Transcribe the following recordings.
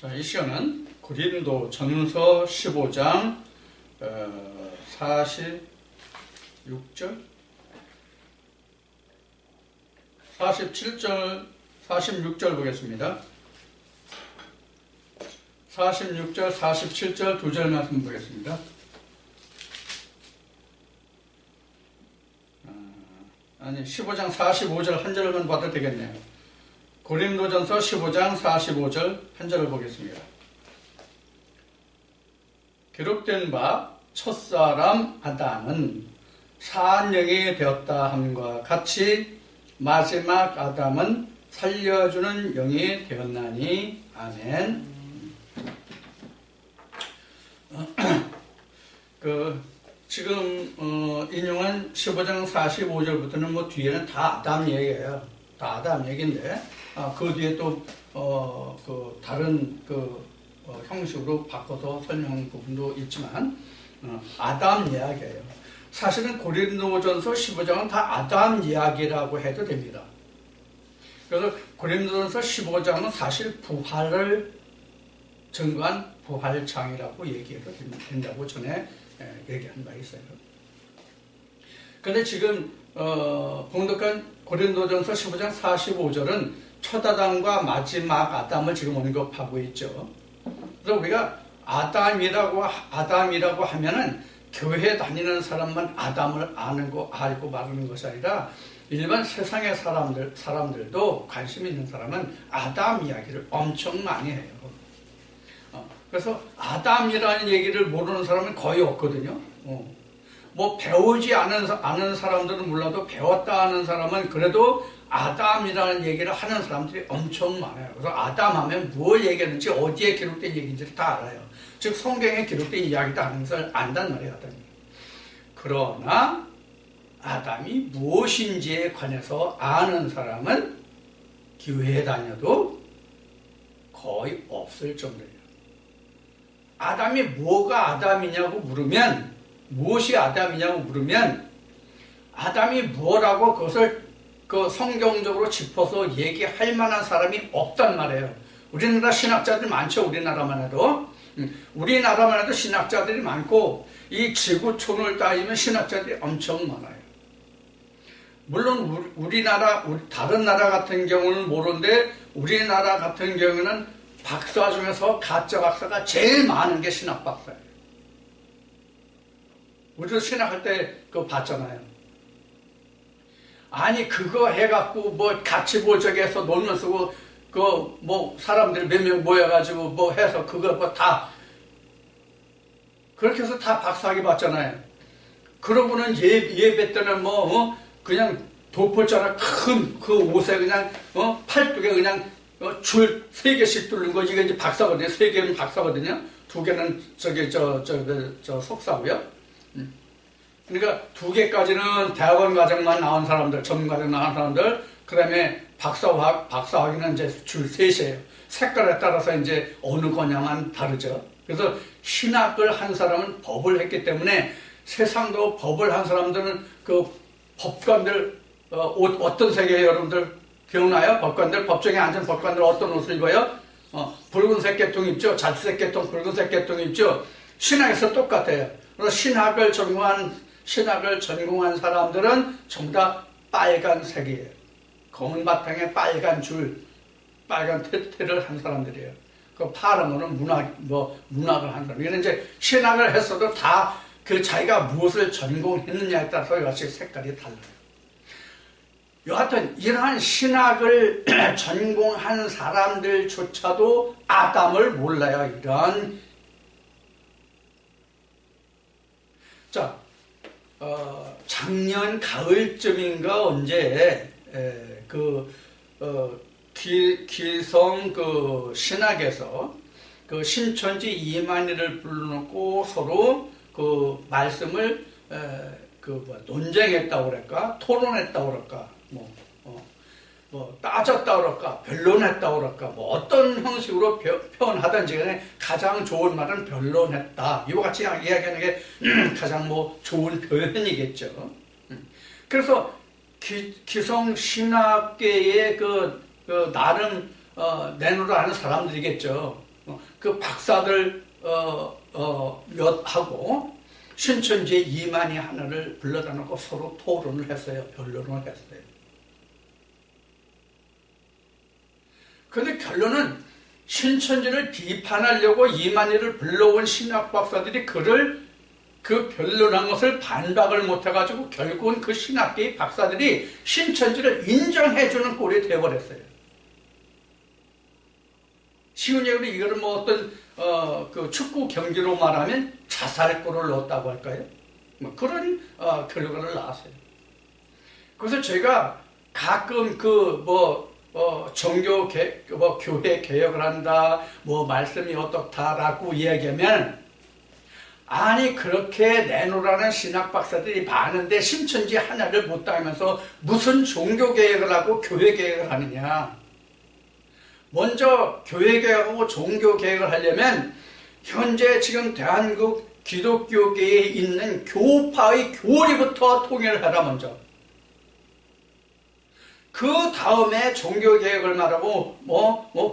자, 이 시간은 고린도 전서 15장 46절, 47절, 46절 보겠습니다. 46절, 47절 두 절 말씀 보겠습니다. 아니, 15장 45절 한 절만 봐도 되겠네요. 고린도전서 15장 45절 한 절을 보겠습니다. 기록된 바 첫사람 아담은 사한 영이 되었다 함과 같이 마지막 아담은 살려주는 영이 되었나니 아멘. 지금 인용한 15장 45절부터는 뭐 뒤에는 다 아담 얘기예요. 다 아담 얘기인데 그 뒤에 또 다른 형식으로 바꿔서 설명한 부분도 있지만 아담 이야기예요. 사실은 고린도전서 15장은 다 아담 이야기라고 해도 됩니다. 그래서 고린도전서 15장은 사실 부활을 증거한 부활장이라고 얘기해도 된다고 전에 얘기한 바 있어요. 그런데 지금 봉독한 고린도전서 15장 45절은 첫 아담과 마지막 아담을 지금 언급하고 있죠. 그래서 우리가 아담이라고 하면은 교회 다니는 사람만 아담을 알고 말하는 것이 아니라 일반 세상의 사람들도 관심 있는 사람은 아담 이야기를 엄청 많이 해요. 그래서 아담이라는 얘기를 모르는 사람은 거의 없거든요. 뭐 배우지 않은 사람들은 몰라도 배웠다 하는 사람은 그래도 아담이라는 얘기를 하는 사람들이 엄청 많아요. 그래서 아담 하면 뭘 얘기하는지 어디에 기록된 얘기인지를 다 알아요. 즉 성경에 기록된 이야기다 하는 것을 안단 말이에요. 아담이. 그러나 아담이 무엇인지에 관해서 아는 사람은 교회에 다녀도 거의 없을 정도예요. 아담이 뭐가 아담이냐고 물으면, 무엇이 아담이냐고 물으면 아담이 뭐라고 그것을 성경적으로 짚어서 얘기할 만한 사람이 없단 말이에요. 우리나라 신학자들 많죠. 우리나라만 해도 신학자들이 많고 이 지구촌을 따지면 신학자들이 엄청 많아요. 물론 다른 나라 같은 경우는 모르는데 우리나라 같은 경우는 박사 중에서 가짜 박사가 제일 많은 게 신학 박사예요. 우리도 신학할 때 그거 봤잖아요. 아니 그거 해갖고 뭐 같이 보적해서 논문 쓰고 뭐 사람들 몇 명 모여가지고 뭐 해서 그거 뭐 다 그렇게 해서 다 박사학위 받잖아요. 그러고는 예배 때는 그냥 도포자나 큰 그 옷에 그냥 팔뚝에 그냥 줄 3개씩 뚫는 거 이게 이제 박사거든요. 3개는 박사거든요. 2개는 석사고요. 그러니까 2개까지는 대학원 과정만 나온 사람들, 전문 과정 나온 사람들, 그 다음에 박사학위는 이제 줄 3이에요. 색깔에 따라서 이제 어느 거냐만 다르죠. 그래서 신학을 한 사람은 법을 했기 때문에 세상도 법을 한 사람들은 그 법관들, 옷 어떤 색이에요, 여러분들? 기억나요? 법관들, 법정에 앉은 법관들 어떤 옷을 입어요? 붉은색 계통 입죠? 자주색 계통, 붉은색 계통 입죠? 신학에서 똑같아요. 그래서 신학을 전공한 사람들은 전부 다 빨간색이에요. 검은 바탕에 빨간 줄, 빨간 테를 한 사람들이에요. 그 파란 거는 문학을 한 사람. 이는 이제 신학을 했어도 다 자기가 무엇을 전공했느냐에 따라서 여하튼 색깔이 달라요. 여하튼 이러한 신학을 전공한 사람들조차도 아담을 몰라요. 작년 가을쯤인가 언제 기성 신학에서 신천지 이만희를 불러놓고 서로 말씀을 논쟁했다고 그럴까, 토론했다고 그럴까, 따졌다고 그럴까, 변론했다고 그럴까, 어떤 형식으로 표현하든지 간에 가장 좋은 말은 변론했다. 이와 같이 이야기하는 게 가장 좋은 표현이겠죠. 그래서 기성 신학계의 나름 내놓으라 하는 사람들이겠죠. 그 박사들 몇하고 신천지 이만희 하나를 불러다 놓고 서로 토론을 했어요. 변론을 했어요. 그런데 결론은 신천지를 비판하려고 이만희를 불러온 신학 박사들이 그 변론한 것을 반박을 못해가지고 결국은 그 신학계의 박사들이 신천지를 인정해주는 꼴이 되어버렸어요. 쉬운 얘기로 이거를 뭐 어떤 그 축구 경기로 말하면 자살골을 넣었다고 할까요? 뭐 그런 결과를 낳았어요. 그래서 제가 가끔 교회 개혁을 한다, 뭐 말씀이 어떻다라고 이야기하면 아니 그렇게 내놓으라는 신학 박사들이 많은데 신천지 하나를 못 따면서 무슨 종교 개혁을 하고 교회 개혁을 하느냐. 먼저 교회 개혁하고 종교 개혁을 하려면 현재 지금 대한민국 기독교계에 있는 교파의 교리부터 통일을 하라 먼저. 그 다음에 종교 개혁을 말하고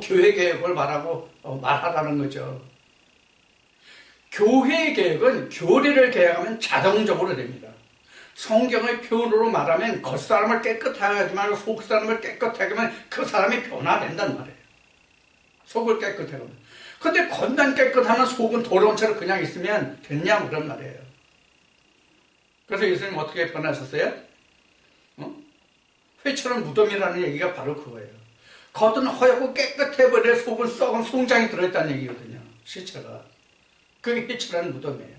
교회 개혁을 말하라는 거죠. 교회 개혁은 교리를 개혁하면 자동적으로 됩니다. 성경의 표현으로 말하면 겉사람을 깨끗하게 하지 말고 속사람을 깨끗하게 하면 그 사람이 변화된단 말이에요. 속을 깨끗하게 하면. 근데 겉만 깨끗하면 속은 더러운 채로 그냥 있으면 됐냐 그런 말이에요. 그래서 예수님 어떻게 변하셨어요? 회처럼 무덤이라는 얘기가 바로 그거예요. 겉은 허옇고 깨끗해버려 속은 썩은 송장이 들어있다는 얘기거든요. 시체가. 그게 회처라는 무덤이에요.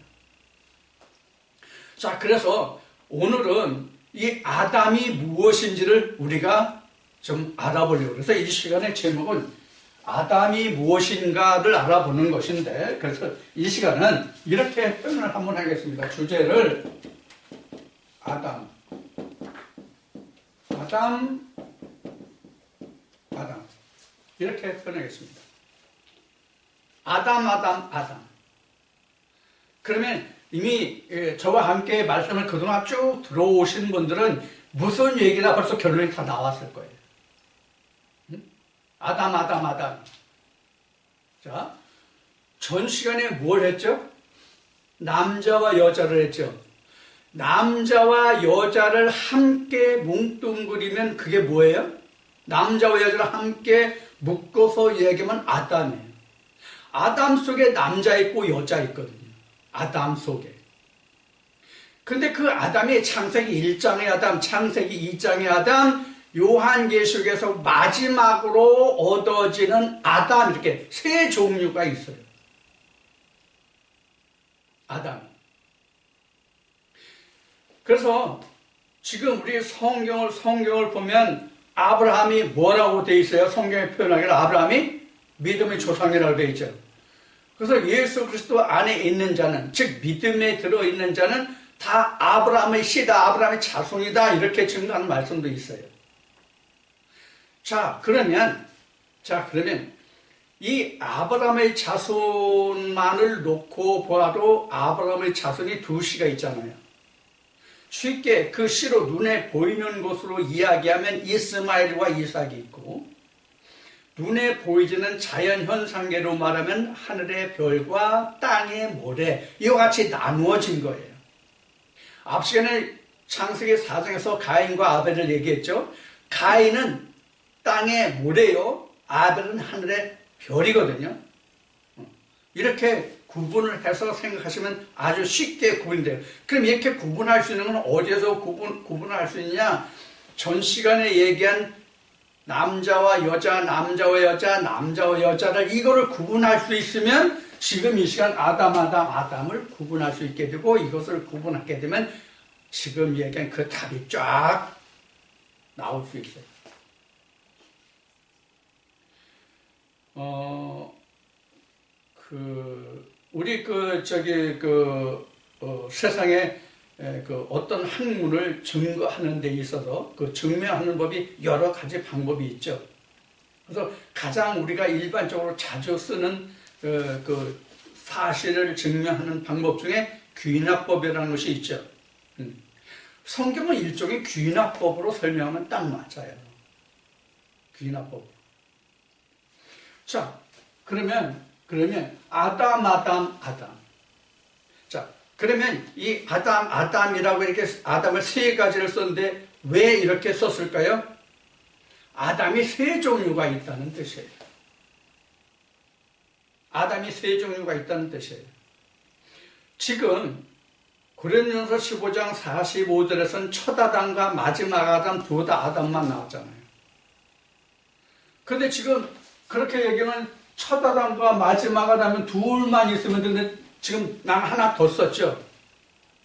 자, 그래서 오늘은 이 아담이 무엇인지를 우리가 좀 알아보려고. 그래서 이 시간의 제목은 아담이 무엇인가를 알아보는 것인데, 그래서 이 시간은 이렇게 표현을 한번 하겠습니다. 주제를 아담 이렇게 표현하겠습니다. 아담. 그러면 이미 저와 함께 말씀을 그동안 쭉 들어오신 분들은 무슨 얘기나 벌써 결론이 다 나왔을 거예요. 아담. 자, 전 시간에 뭘 했죠? 남자와 여자를 했죠. 남자와 여자를 함께 뭉뚱그리면 그게 뭐예요? 남자와 여자를 함께 묶어서 얘기하면 아담이에요. 아담 속에 남자 있고 여자 있거든요. 아담 속에. 근데 그 아담이 창세기 1장의 아담, 창세기 2장의 아담, 요한계시록에서 마지막으로 얻어지는 아담, 이렇게 세 종류가 있어요. 아담. 그래서 지금 우리 성경을 보면 아브라함이 뭐라고 돼 있어요? 성경에 표현하기를 아브라함이 믿음의 조상이라고 돼 있죠. 그래서 예수 그리스도 안에 있는 자는, 즉 믿음에 들어있는 자는 다 아브라함의 씨다, 아브라함의 자손이다, 이렇게 증거하는 말씀도 있어요. 자, 그러면 이 아브라함의 자손만을 놓고 보아도 아브라함의 자손이 두 씨가 있잖아요. 쉽게 그 씨로 눈에 보이는 것으로 이야기하면 이스마엘과 이삭이 있고, 눈에 보이지는 자연현상계로 말하면 하늘의 별과 땅의 모래, 이와 같이 나누어진 거예요. 앞 시간에 창세기 4장에서 가인과 아벨을 얘기했죠. 가인은 땅의 모래요, 아벨은 하늘의 별이거든요. 이렇게 구분을 해서 생각하시면 아주 쉽게 구분이 돼요. 그럼 이렇게 구분할 수 있는 건 어디에서 구분할 수 있느냐? 전 시간에 얘기한 남자와 여자, 남자와 여자를 이거를 구분할 수 있으면 지금 이 시간 아담을 구분할 수 있게 되고, 이것을 구분하게 되면 지금 얘기한 그 답이 쫙 나올 수 있어요. 우리 세상에 어떤 학문을 증거하는 데 있어서 그 증명하는 법이 여러 가지 방법이 있죠. 그래서 가장 우리가 일반적으로 자주 쓰는 그 사실을 증명하는 방법 중에 귀납법이라는 것이 있죠. 성경은 일종의 귀납법으로 설명하면 딱 맞아요. 귀납법. 자, 그러면 그러면 아담. 자, 그러면 이 아담이라고 이렇게 아담을 세 가지를 썼는데 왜 이렇게 썼을까요? 아담이 세 종류가 있다는 뜻이에요. 아담이 세 종류가 있다는 뜻이에요. 지금 고린도전서 15장 45절에서는 첫 아담과 마지막 아담 둘 다 아담만 나왔잖아요. 근데 지금 그렇게 얘기하면 첫 아담과 마지막 아담은 둘만 있으면 되는데 지금 난 하나 더 썼죠.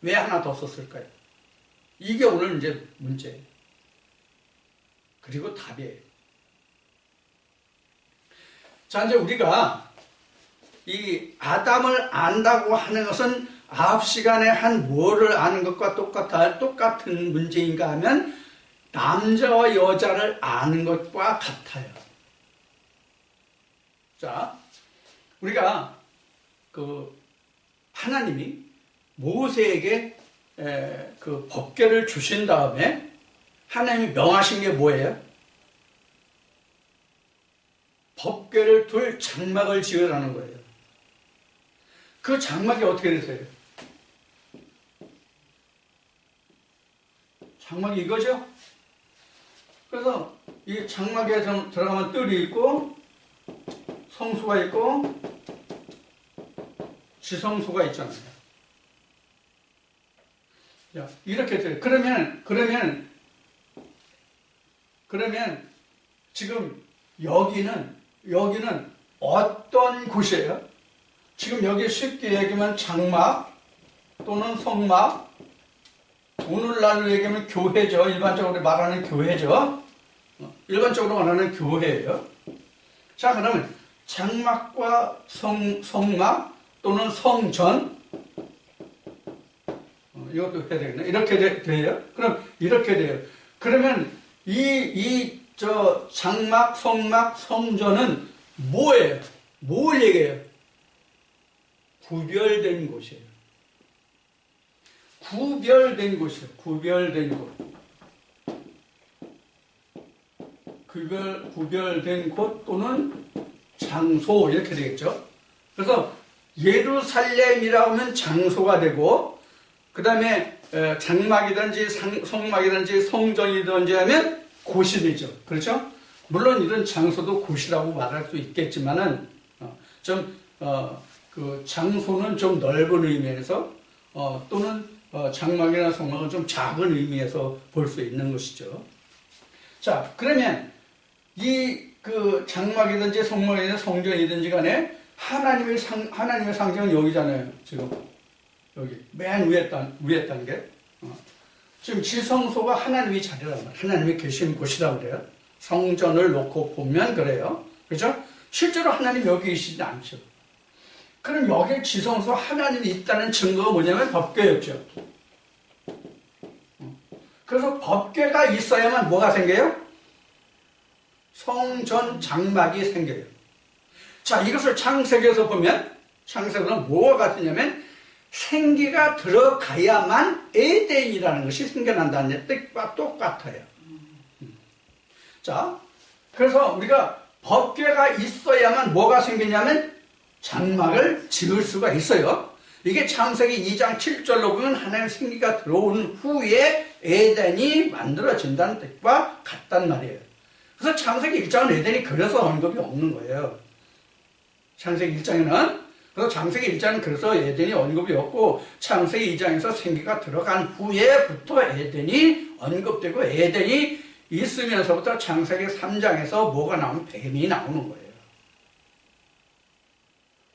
왜 하나 더 썼을까요? 이게 오늘 이제 문제예요. 그리고 답이에요. 자, 이제 우리가 이 아담을 안다고 하는 것은 9시간에 한 뭐를 아는 것과 똑같은 문제인가 하면 남자와 여자를 아는 것과 같아요. 자, 우리가 하나님이 모세에게 그 법궤를 주신 다음에 하나님이 명하신 게 뭐예요? 법궤를 둘 장막을 지으라는 거예요. 그 장막이 어떻게 되세요? 장막이 이거죠? 그래서 이 장막에 들어가면 뜰이 있고 성수가 있고 지성소가 있잖아요. 자, 이렇게 돼요. 그러면 지금 여기는 어떤 곳이에요? 지금 여기 쉽게 얘기하면 장막 또는 성막, 오늘날로 얘기하면 교회죠. 일반적으로 말하는 교회죠. 일반적으로 말하는 교회예요. 자, 그러면 장막과 성막 또는 성전, 이것도 해야 되겠네. 이렇게 돼요? 그럼 이렇게 돼요. 그러면 장막, 성막, 성전은 뭐예요? 뭘 얘기해요? 구별된 곳이에요. 구별된 곳이에요. 구별된 곳. 구별된 곳 또는 장소, 이렇게 되겠죠. 그래서 예루살렘이라고 하면 장소가 되고, 그 다음에 장막이든지 성막이든지 성전이든지 하면 곳이 되죠. 그렇죠? 물론 이런 장소도 곳이라고 말할 수 있겠지만은, 그 장소는 좀 넓은 의미에서, 또는 장막이나 성막은 좀 작은 의미에서 볼 수 있는 것이죠. 자, 그러면 그 장막이든지 성막이든지 성전이든지 간에 하나님의 상징은 여기잖아요. 지금 여기 맨 위에 단계. 지금 지성소가 하나님이 자리라고 말해요. 하나님이 계신 곳이라고 그래요. 성전을 놓고 보면 그래요. 그렇죠? 실제로 하나님 여기 계시지 않죠. 그럼 여기 지성소 하나님이 있다는 증거가 뭐냐면 법궤였죠. 그래서 법궤가 있어야만 뭐가 생겨요? 성전 장막이 생겨요. 자, 이것을 창세기에서 보면 창세기는 뭐가 같으냐면 생기가 들어가야만 에덴이라는 것이 생겨난다는 뜻과 똑같아요. 자, 그래서 우리가 법궤가 있어야만 뭐가 생기냐면 장막을 지을 수가 있어요. 이게 창세기 2장 7절로 보면 하나님의 생기가 들어온 후에 에덴이 만들어진다는 뜻과 같단 말이에요. 그래서 창세기 1장은 에덴이 그래서 언급이 없는 거예요. 창세기 1장에는. 그래서 창세기 1장은 그래서 에덴이 언급이 없고 창세기 2장에서 생기가 들어간 후에부터 에덴이 언급되고 에덴이 있으면서부터 창세기 3장에서 뭐가 나오면 뱀이 나오는 거예요.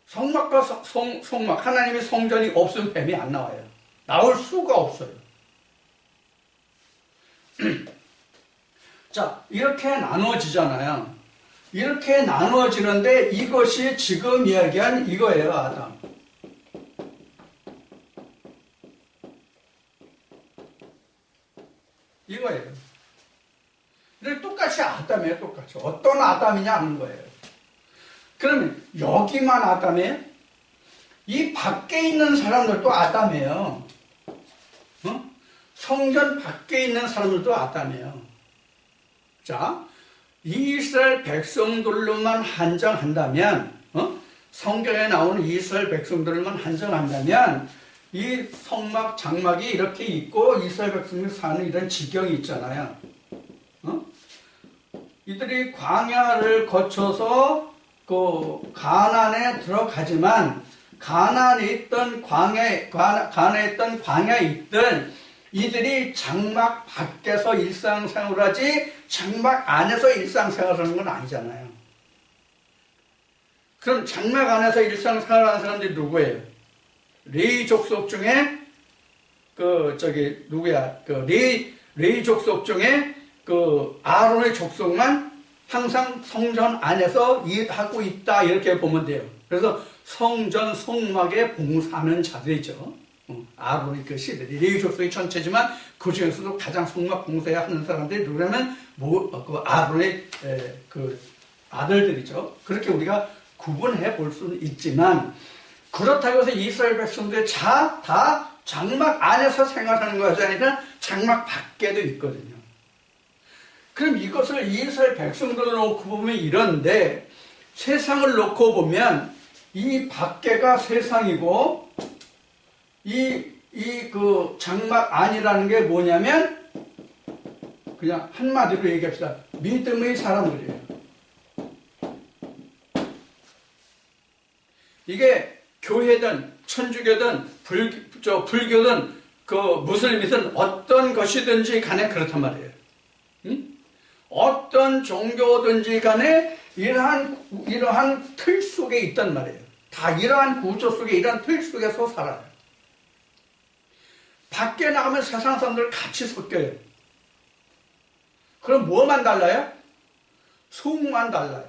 성막과 성막, 하나님의 성전이 없으면 뱀이 안 나와요. 나올 수가 없어요. 자, 이렇게 나눠지잖아요. 이렇게 나눠지는데 이것이 지금 이야기한 이거예요, 아담. 이거예요. 근데 똑같이 아담이에요, 똑같이. 어떤 아담이냐 하는 거예요. 그러면 여기만 아담이에요? 이 밖에 있는 사람들도 아담이에요. 성전 밖에 있는 사람들도 아담이에요. 자, 이스라엘 백성들로만 한정한다면 성경에 나오는 이스라엘 백성들만 한정한다면 이 성막, 장막이 이렇게 있고 이스라엘 백성들이 사는 이런 지경이 있잖아요. 이들이 광야를 거쳐서 그 가나안에 들어가지만 가나안에 있던 광야에 있던 이들이 장막 밖에서 일상생활을 하지 장막 안에서 일상생활을 하는 건 아니잖아요. 그럼 장막 안에서 일상생활하는 사람들이 누구예요? 레위 족속 중에 레위 족속 중에 아론의 족속만 항상 성전 안에서 일하고 있다 이렇게 보면 돼요. 그래서 성전 성막에 봉사하는 자들이죠. 아론의 그 시대들이 레위 족속이 전체지만 그 중에서도 가장 성막 봉사해야 하는 사람들이 누구냐면 그 아론의 그 아들들이죠. 그렇게 우리가 구분해 볼 수는 있지만 그렇다고 해서 이스라엘 백성들이 다 장막 안에서 생활하는 것이 아니라 장막 밖에도 있거든요. 그럼 이것을 이스라엘 백성들을 놓고 보면 이런데 세상을 놓고 보면 이 밖에가 세상이고 그 장막 안이라는 게 뭐냐면 그냥 한마디로 얘기합시다. 믿음의 사람들이에요. 이게 교회든 천주교든 불교든 그 무슬림이든 어떤 것이든지 간에 그렇단 말이에요. 어떤 종교든지 간에 이러한 틀 속에 있단 말이에요. 다 이러한 구조 속에 이러한 틀 속에서 살아요. 밖에 나가면 세상 사람들 같이 섞여요. 그럼 뭐만 달라요? 속만 달라요.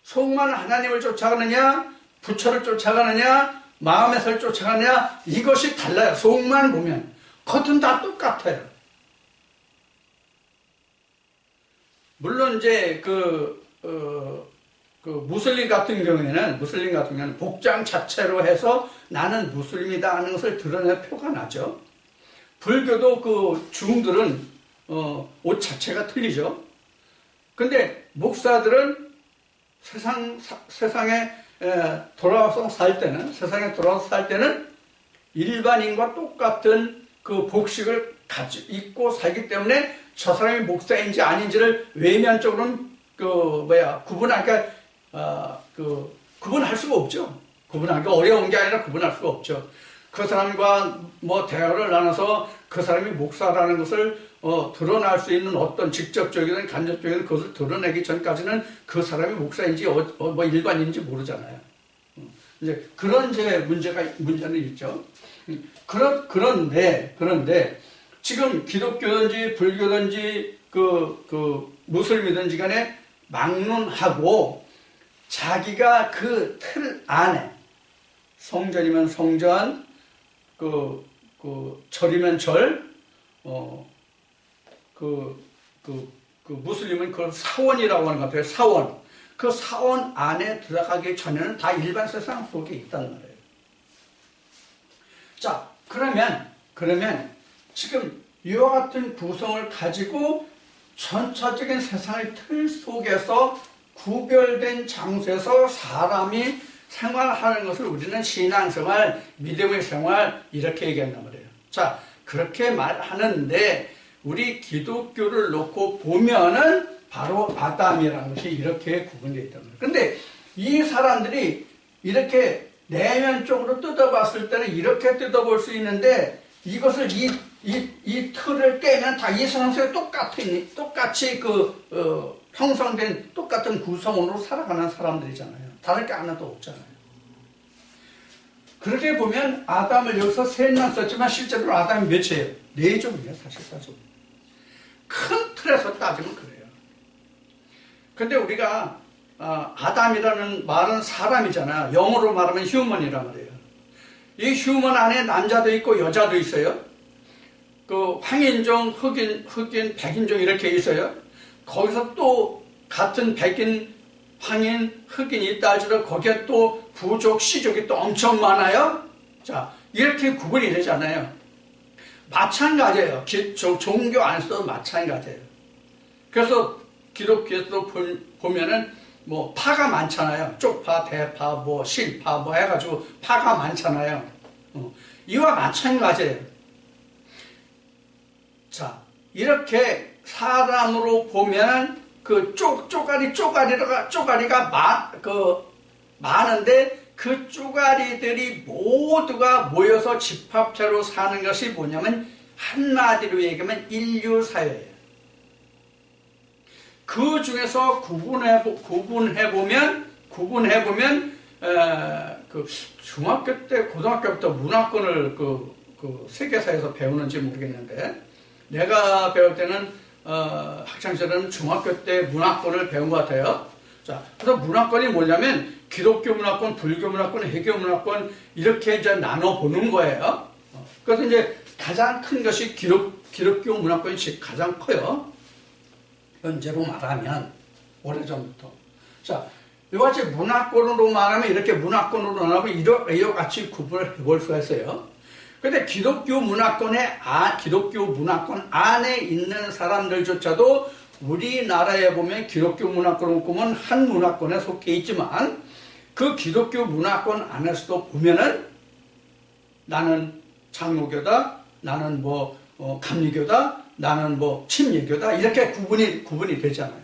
속만 하나님을 쫓아가느냐 부처를 쫓아가느냐 마음에서 쫓아가느냐 이것이 달라요. 속만 보면 겉은 다 똑같아요. 물론 이제 무슬림 같은 경우에는 복장 자체로 해서 나는 무슬림이다 하는 것을 드러내 표가 나죠. 불교도 그 중들은 옷 자체가 틀리죠. 근데 목사들은 세상에 돌아와서 살 때는 일반인과 똑같은 그 복식을 가지고 입고 살기 때문에 저 사람이 목사인지 아닌지를 외면적으로는 구분할 수가 없죠. 구분하기가 어려운 게 아니라 구분할 수가 없죠. 그 사람과 대화를 나눠서 그 사람이 목사라는 것을 드러날 수 있는 어떤 직접적이든 간접적이든 그것을 드러내기 전까지는 그 사람이 목사인지 일반인인지 모르잖아요. 이제 그런 문제는 있죠. 그런데 지금 기독교든지 불교든지 무슬림이든지 간에 막론하고 자기가 그 틀 안에 성전이면 성전, 절이면 절, 무슬림은 그걸 사원이라고 하는 것 같아요. 사원. 그 사원 안에 들어가기 전에는 다 일반 세상 속에 있단 말이에요. 자, 그러면 지금 이와 같은 구성을 가지고 전체적인 세상의 틀 속에서 구별된 장소에서 사람이 생활하는 것을 우리는 신앙생활, 믿음의 생활 이렇게 얘기한단 말이에요. 자, 그렇게 말하는데 우리 기독교를 놓고 보면은 바로 아담이라는 것이 이렇게 구분되어 있단 말이에요. 근데 이 사람들이 이렇게 내면적으로 뜯어봤을 때는 이렇게 뜯어볼 수 있는데 이것을 이 틀을 깨면 다 이 세상 속에 똑같이 형성된 똑같은 구성원으로 살아가는 사람들이잖아요. 다를 게 하나도 없잖아요. 그렇게 보면 아담을 여기서 셋만 썼지만 실제로 아담이 몇이에요? 4종이에요. 사실. 큰 틀에서 따지면 그래요. 근데 우리가 아담이라는 말은 사람이잖아요. 영어로 말하면 휴먼이란 말이에요. 이 휴먼 안에 남자도 있고 여자도 있어요. 그 황인종, 흑인, 백인종 이렇게 있어요. 거기서 또 같은 백인, 황인, 흑인이 있다 할지라도 거기에 또 부족, 시족이 또 엄청 많아요. 자, 이렇게 구분이 되잖아요. 마찬가지예요. 종교 안에서도 마찬가지예요. 그래서 기독교에서도 보면은 뭐 파가 많잖아요. 쪽파, 대파, 뭐 실파 뭐 해가지고 파가 많잖아요. 이와 마찬가지예요. 자, 이렇게 사람으로 보면 그 쪼가리가 많은데 그 쪼가리들이 모두가 모여서 집합체로 사는 것이 뭐냐면 한마디로 얘기하면 인류사회예요. 그 중에서 구분해보면 그 중학교 때 고등학교부터 문화권을 그 세계사에서 배우는지 모르겠는데 내가 배울 때는 학창시절은 중학교 때 문화권을 배운 것 같아요. 자, 그래서 문화권이 뭐냐면 기독교 문화권, 불교 문화권, 해교 문화권 이렇게 이제 나눠 보는 거예요. 그래서 이제 가장 큰 것이 기독교 문화권이 가장 커요. 현재로 말하면 오래전부터. 자, 이같이 문화권으로 말하면 이렇게 문화권으로 말하면 이와 같이 구분을 해볼 수가 있어요. 근데 기독교 문화권 안에 있는 사람들조차도 우리나라에 보면 기독교 문화권을 보면 한 문화권에 속해 있지만 그 기독교 문화권 안에서도 보면은 나는 장로교다, 나는 뭐 감리교다, 나는 뭐 침례교다 이렇게 구분이 되잖아요.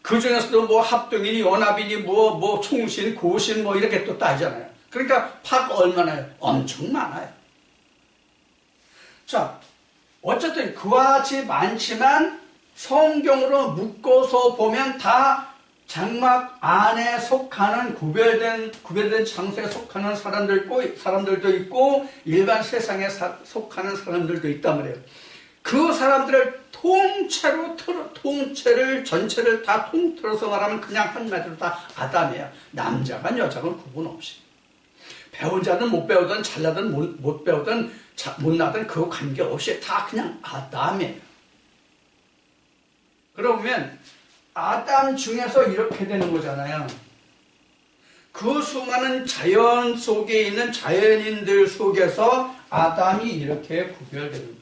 그 중에서도 뭐 합동이니 연합이니 뭐 총신, 고신 뭐 이렇게 또 따지잖아요. 그러니까 파가 얼마나요? 엄청 많아요. 자, 어쨌든 그와 같이 많지만 성경으로 묶어서 보면 다 장막 안에 속하는 구별된 장소에 속하는 사람들도 있고 일반 세상에 속하는 사람들도 있단 말이에요. 그 사람들을 전체를 다 통틀어서 말하면 그냥 한마디로 다 아담이에요. 남자건 여자건 구분 없이. 배운 자는 못 배우든 잘나든 못 배우든 못나든 그거 관계없이 다 그냥 아담이에요. 그러면 아담 중에서 이렇게 되는 거잖아요. 그 수많은 자연 속에 있는 자연인들 속에서 아담이 이렇게 구별되는 거예요.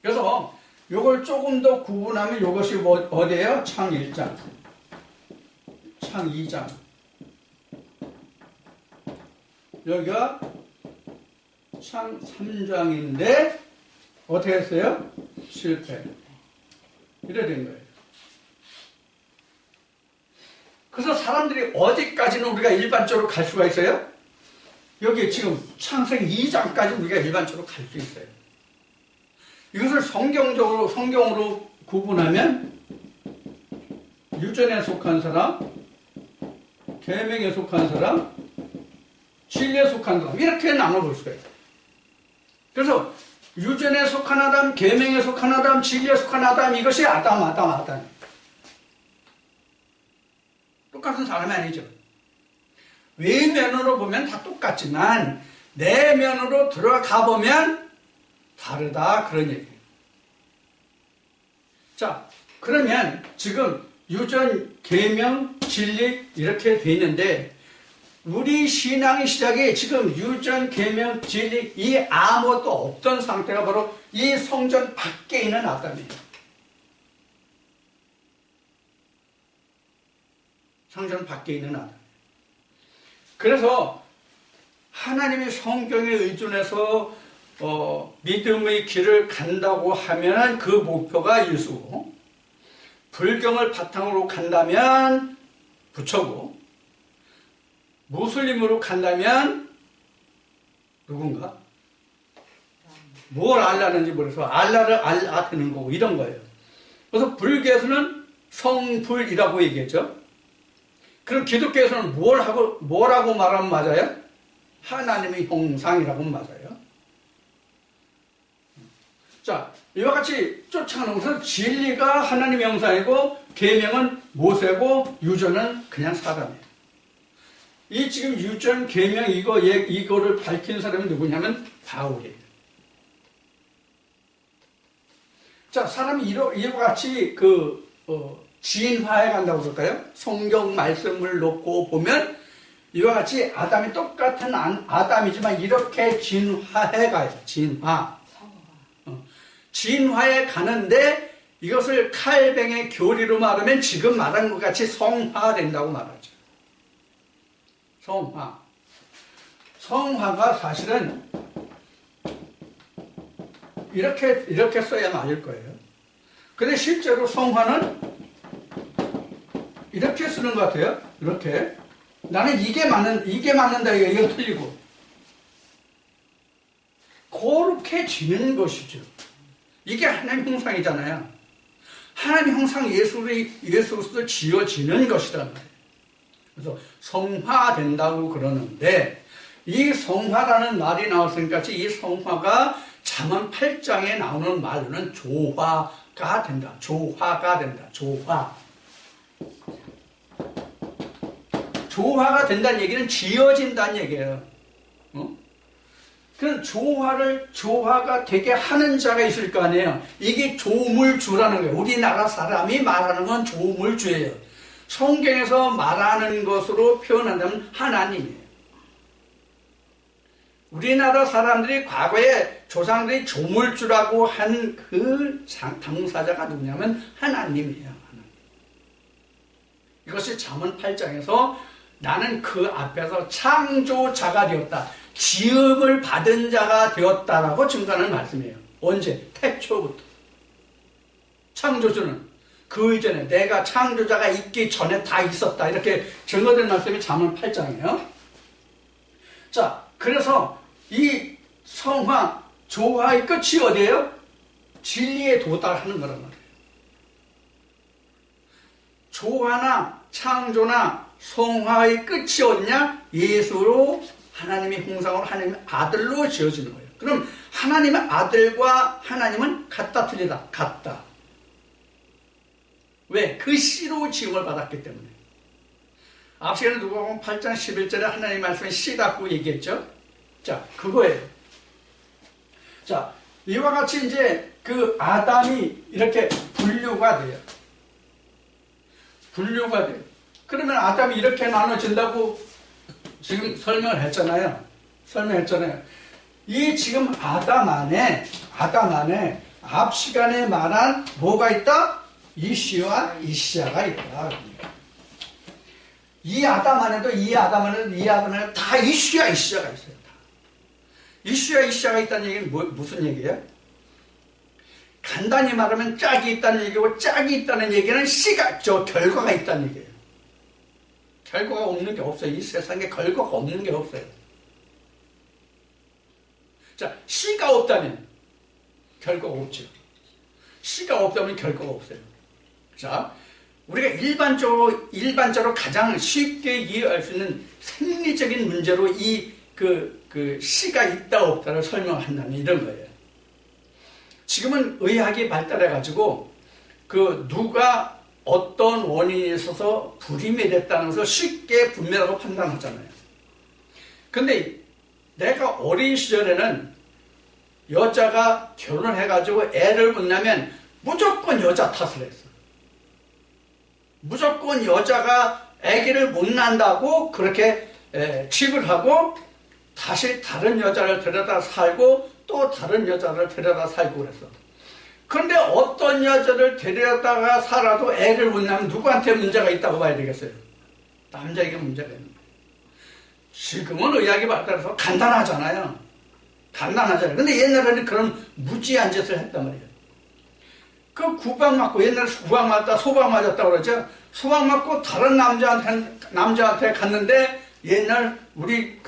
그래서 이걸 조금 더 구분하면 이것이 어디예요? 창 1장, 창 2장. 여기가 창 3장인데 어떻게 했어요? 실패. 이래 된 거예요. 그래서 사람들이 어디까지는 우리가 일반적으로 갈 수가 있어요? 여기 지금 창세기 2장까지 우리가 일반적으로 갈 수 있어요. 이것을 성경으로 구분하면 유전에 속한 사람, 계명에 속한 사람, 진리에 속한 사람 이렇게 나눠볼 수가 있어요. 그래서 유전에 속한 아담, 계명에 속한 아담, 진리에 속한 아담 이것이 아담. 똑같은 사람이 아니죠. 외면으로 보면 다 똑같지만 내면으로 들어가 보면 다르다 그런 얘기예요. 자, 그러면 지금 유전, 계명, 진리 이렇게 돼 있는데 우리 신앙의 시작이 지금 유전, 계명, 진리 이 아무것도 없던 상태가 바로 이 성전 밖에 있는 아담이에요. 성전 밖에 있는 아담. 그래서 하나님의 성경에 의존해서 믿음의 길을 간다고 하면 그 목표가 예수고 불경을 바탕으로 간다면 부처고 무슬림으로 간다면 누군가? 뭘 알라는지 모르겠어. 알라를 알라 되는 거고 이런 거예요. 그래서 불교에서는 성불이라고 얘기했죠. 그럼 기독교에서는 뭐라고 말하면 맞아요? 하나님의 형상이라고 맞아요. 자, 이와 같이 쫓아가는 것은 진리가 하나님의 형상이고 계명은 모세고 유전은 그냥 사람이에요. 이 지금 유전, 계명 이거를 밝힌 사람이 누구냐면 바울이에요. 자, 사람이 이와 같이 진화해 간다고 그럴까요? 성경 말씀을 놓고 보면 이와 같이 아담이 똑같은 아담이지만 이렇게 진화해 가요. 진화해 가는데 이것을 칼뱅의 교리로 말하면 지금 말한 것 같이 성화된다고 말하죠. 성화. 성화가 사실은 이렇게 써야 맞을 거예요. 근데 실제로 성화는 이렇게 쓰는 것 같아요. 이렇게. 나는 이게 맞는다. 이거 틀리고. 그렇게 지는 것이죠. 이게 하나님 형상이잖아요. 하나님 형상 예수로서 지어지는 것이란 말이에요. 그래서 성화된다고 그러는데, 이 성화라는 말이 나왔으니까 이 성화가 잠언 8장에 나오는 말로는 조화가 된다. 조화가 된다. 조화. 조화가 된다는 얘기는 지어진다는 얘기예요. 그 조화가 되게 하는 자가 있을 거 아니에요. 이게 조물주라는 거예요. 우리나라 사람이 말하는 건 조물주예요. 성경에서 말하는 것으로 표현한다면 하나님이에요. 우리나라 사람들이 과거에 조상들이 조물주라고 한 그 당사자가 누구냐면 하나님이에요. 하나님. 이것이 잠언 8장에서 나는 그 앞에서 창조자가 되었다. 지음을 받은 자가 되었다라고 증거하는 말씀이에요. 언제? 태초부터. 창조주는 그 이전에 내가 창조자가 있기 전에 다 있었다. 이렇게 증거된 말씀이 잠언 8장이에요. 자, 그래서 이 성화, 조화의 끝이 어디예요? 진리에 도달하는 거란 말이에요. 조화나 창조나 성화의 끝이 어디냐? 예수로 하나님의 형상으로 하나님의 아들로 지어지는 거예요. 그럼 하나님의 아들과 하나님은 같다 틀리다? 같다. 왜? 그 씨로 지음을 받았기 때문에. 앞시간에 누가복음 8장 11절에 하나님 말씀에 씨 갖고 얘기했죠. 자, 그거예요. 자, 이와 같이 이제 그 아담이 이렇게 분류가 돼요. 분류가 돼요. 그러면 아담이 이렇게 나눠진다고 지금 설명했잖아요. 이 지금 아담 안에 앞 시간에 말한 뭐가 있다? 이 씨와 이 씨아가 있다. 이 아담 안에도 다 이 씨와 이 씨아가 있어요. 이 씨와 이 씨아가 있다는 얘기는 무슨 얘기예요? 간단히 말하면 짝이 있다는 얘기고, 짝이 있다는 얘기는 결과가 있다는 얘기예요. 결과가 없는 게 없어요. 이 세상에 결과가 없는 게 없어요. 자, 씨가 없다면 결과가 없죠. 씨가 없다면 결과가 없어요. 자, 우리가 일반적으로 가장 쉽게 이해할 수 있는 생리적인 문제로 그 씨가 있다 없다를 설명한다면 이런 거예요. 지금은 의학이 발달해가지고 누가 어떤 원인이 있어서 불임이 됐다는 것을 쉽게 분명하고 판단하잖아요. 근데 내가 어린 시절에는 여자가 결혼을 해가지고 애를 못 낳으면 무조건 여자 탓을 했어. 무조건 여자가 아기를 못 낳는다고 그렇게 취급을 하고 다시 다른 여자를 데려다 살고 또 다른 여자를 데려다 살고 그랬어. 그런데 어떤 여자를 데려다가 살아도 애를 못 낳으면 누구한테 문제가 있다고 봐야 되겠어요? 남자에게 문제가 있는 거예요. 지금은 의학이 발달해서 간단하잖아요. 근데 옛날에는 그런 무지한 짓을 했단 말이에요. 그 구박 맞고, 옛날에 구박 맞다, 소박 맞았다고 그러죠? 소박 맞고 다른 남자한테 갔는데, 옛날 우리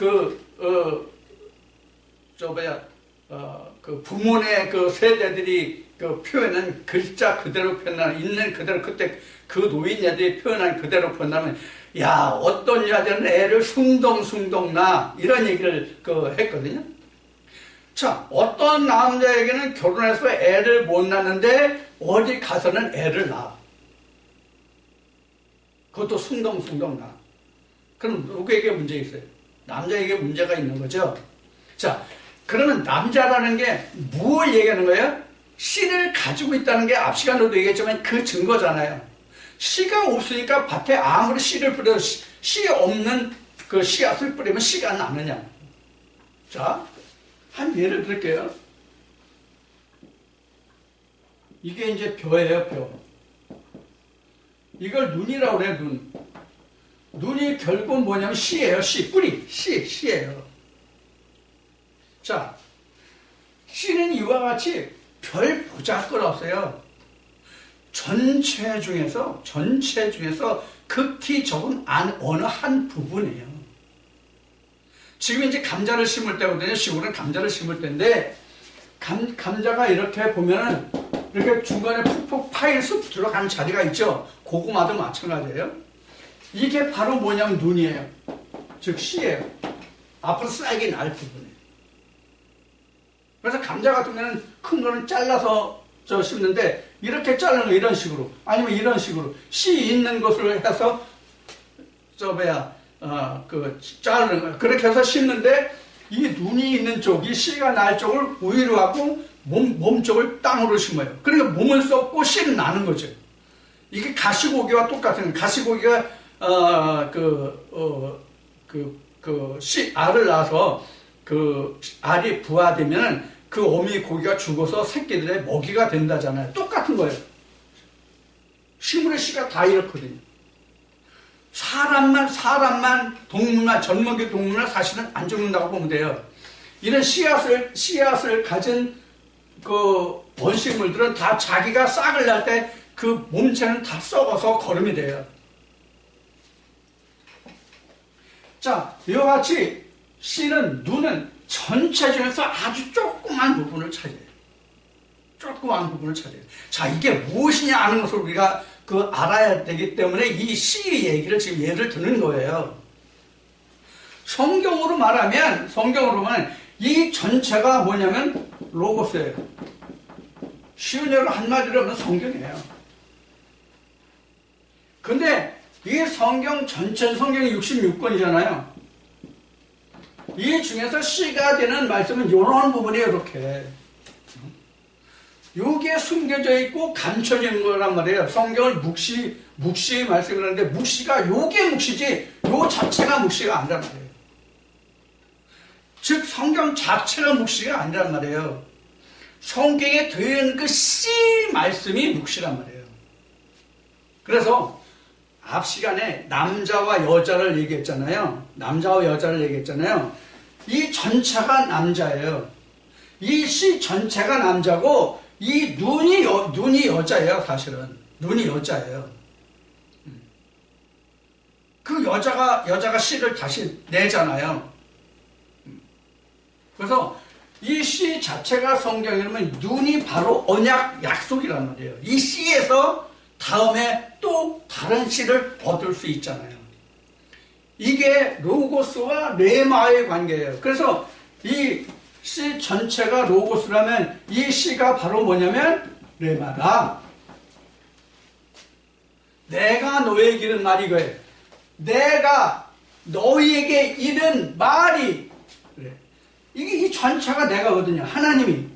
부모네 세대들이 표현한 글자 그대로 표현하는, 있는 그대로 그때 그 노인네들이 표현한 그대로 표현하면, 야, 어떤 여자는 애를 숭덩숭덩 낳아. 이런 얘기를 했거든요. 자, 어떤 남자에게는 결혼해서 애를 못 낳는데, 어디 가서는 애를 낳아. 그것도 숭덩숭덩 낳아. 그럼 누구에게 문제 있어요? 남자에게 문제가 있는 거죠. 자, 그러면 남자라는 게 뭘 얘기하는 거예요? 씨를 가지고 있다는 게 앞 시간에도 얘기했지만 그 증거잖아요. 씨가 없으니까 밭에 아무리 씨를 뿌려도 씨 없는 그 씨앗을 뿌리면 씨가 나느냐. 자, 한 예를 들게요. 이게 이제 벼예요, 벼. 이걸 눈이라고 그래, 눈. 눈이 결국 뭐냐면 씨예요, 씨. 뿌리. 씨예요. 자, 씨는 이와 같이 별 보잘것없어요. 전체 중에서 극히 적은 어느 한 부분이에요. 지금 이제 감자를 심을 때거든요. 시골은 감자를 심을 때인데, 감자가 이렇게 보면은 이렇게 중간에 푹푹 파일 쑥 들어간 자리가 있죠. 고구마도 마찬가지예요. 이게 바로 뭐냐면 눈이에요. 즉 씨예요. 앞으로 싹이 날 부분이에요. 그래서 감자 같은 경우는 큰 거는 잘라서 심는데, 이렇게 자르는 거 이런 식으로, 아니면 이런 식으로 씨 있는 것을 해서 자르는 거예요. 그렇게 해서 심는데, 이 눈이 있는 쪽, 이 씨가 날 쪽을 우위로 하고 몸 쪽을 땅으로 심어요. 그러니까 몸을 썩고 씨는 나는 거죠. 이게 가시고기와 똑같은, 가시고기가 알을 낳아서 그 알이 부화되면 그 어미 고기가 죽어서 새끼들의 먹이가 된다잖아요. 똑같은 거예요. 식물의 씨가 다 이렇거든요. 사람만 동물만, 젖먹이 동물만 사실은 안 죽는다고 보면 돼요. 이런 씨앗을 가진 그 원식물들은 다 자기가 싹을 날 때 그 몸체는 다 썩어서 거름이 돼요. 자, 이와 같이 씨는, 눈은 전체 중에서 아주 조그만 부분을 차지해요. 자, 이게 무엇이냐 하는 것을 우리가 알아야 되기 때문에 이 씨 얘기를 지금 예를 드는 거예요. 성경으로 말하면 이 전체가 뭐냐면 로고스예요. 쉬운 예로 한마디로 하면 성경이에요. 근데 이 성경 전체, 성경이 66권이잖아요. 이 중에서 씨가 되는 말씀은 이런 부분이에요. 이렇게 여기에 숨겨져 있고 감춰진 거란 말이에요. 성경을 묵시 말씀을 하는데, 묵시가 요게 묵시지 요 자체가 묵시가 아니란 말이에요. 즉 성경 자체가 묵시가 아니란 말이에요. 성경에 들어있는 그 씨 말씀이 묵시란 말이에요. 그래서 앞 시간에 남자와 여자를 얘기했잖아요. 이 전체가 남자예요. 이 씨 전체가 남자고, 이 눈이 여자예요. 사실은 눈이 여자예요. 그 여자가 씨를 다시 내잖아요. 그래서 이 씨 자체가 성경이라면 눈이 바로 언약, 약속이란 말이에요. 이 씨에서 다음에 또 다른 씨를 얻을 수 있잖아요. 이게 로고스와 레마의 관계예요. 그래서 이 씨 전체가 로고스라면 이 씨가 바로 뭐냐면 레마다. 내가 너에게 이른 말이 이거예요. 내가 너희에게 이른 말이, 그래. 이게 이 전체가 내가거든요. 하나님이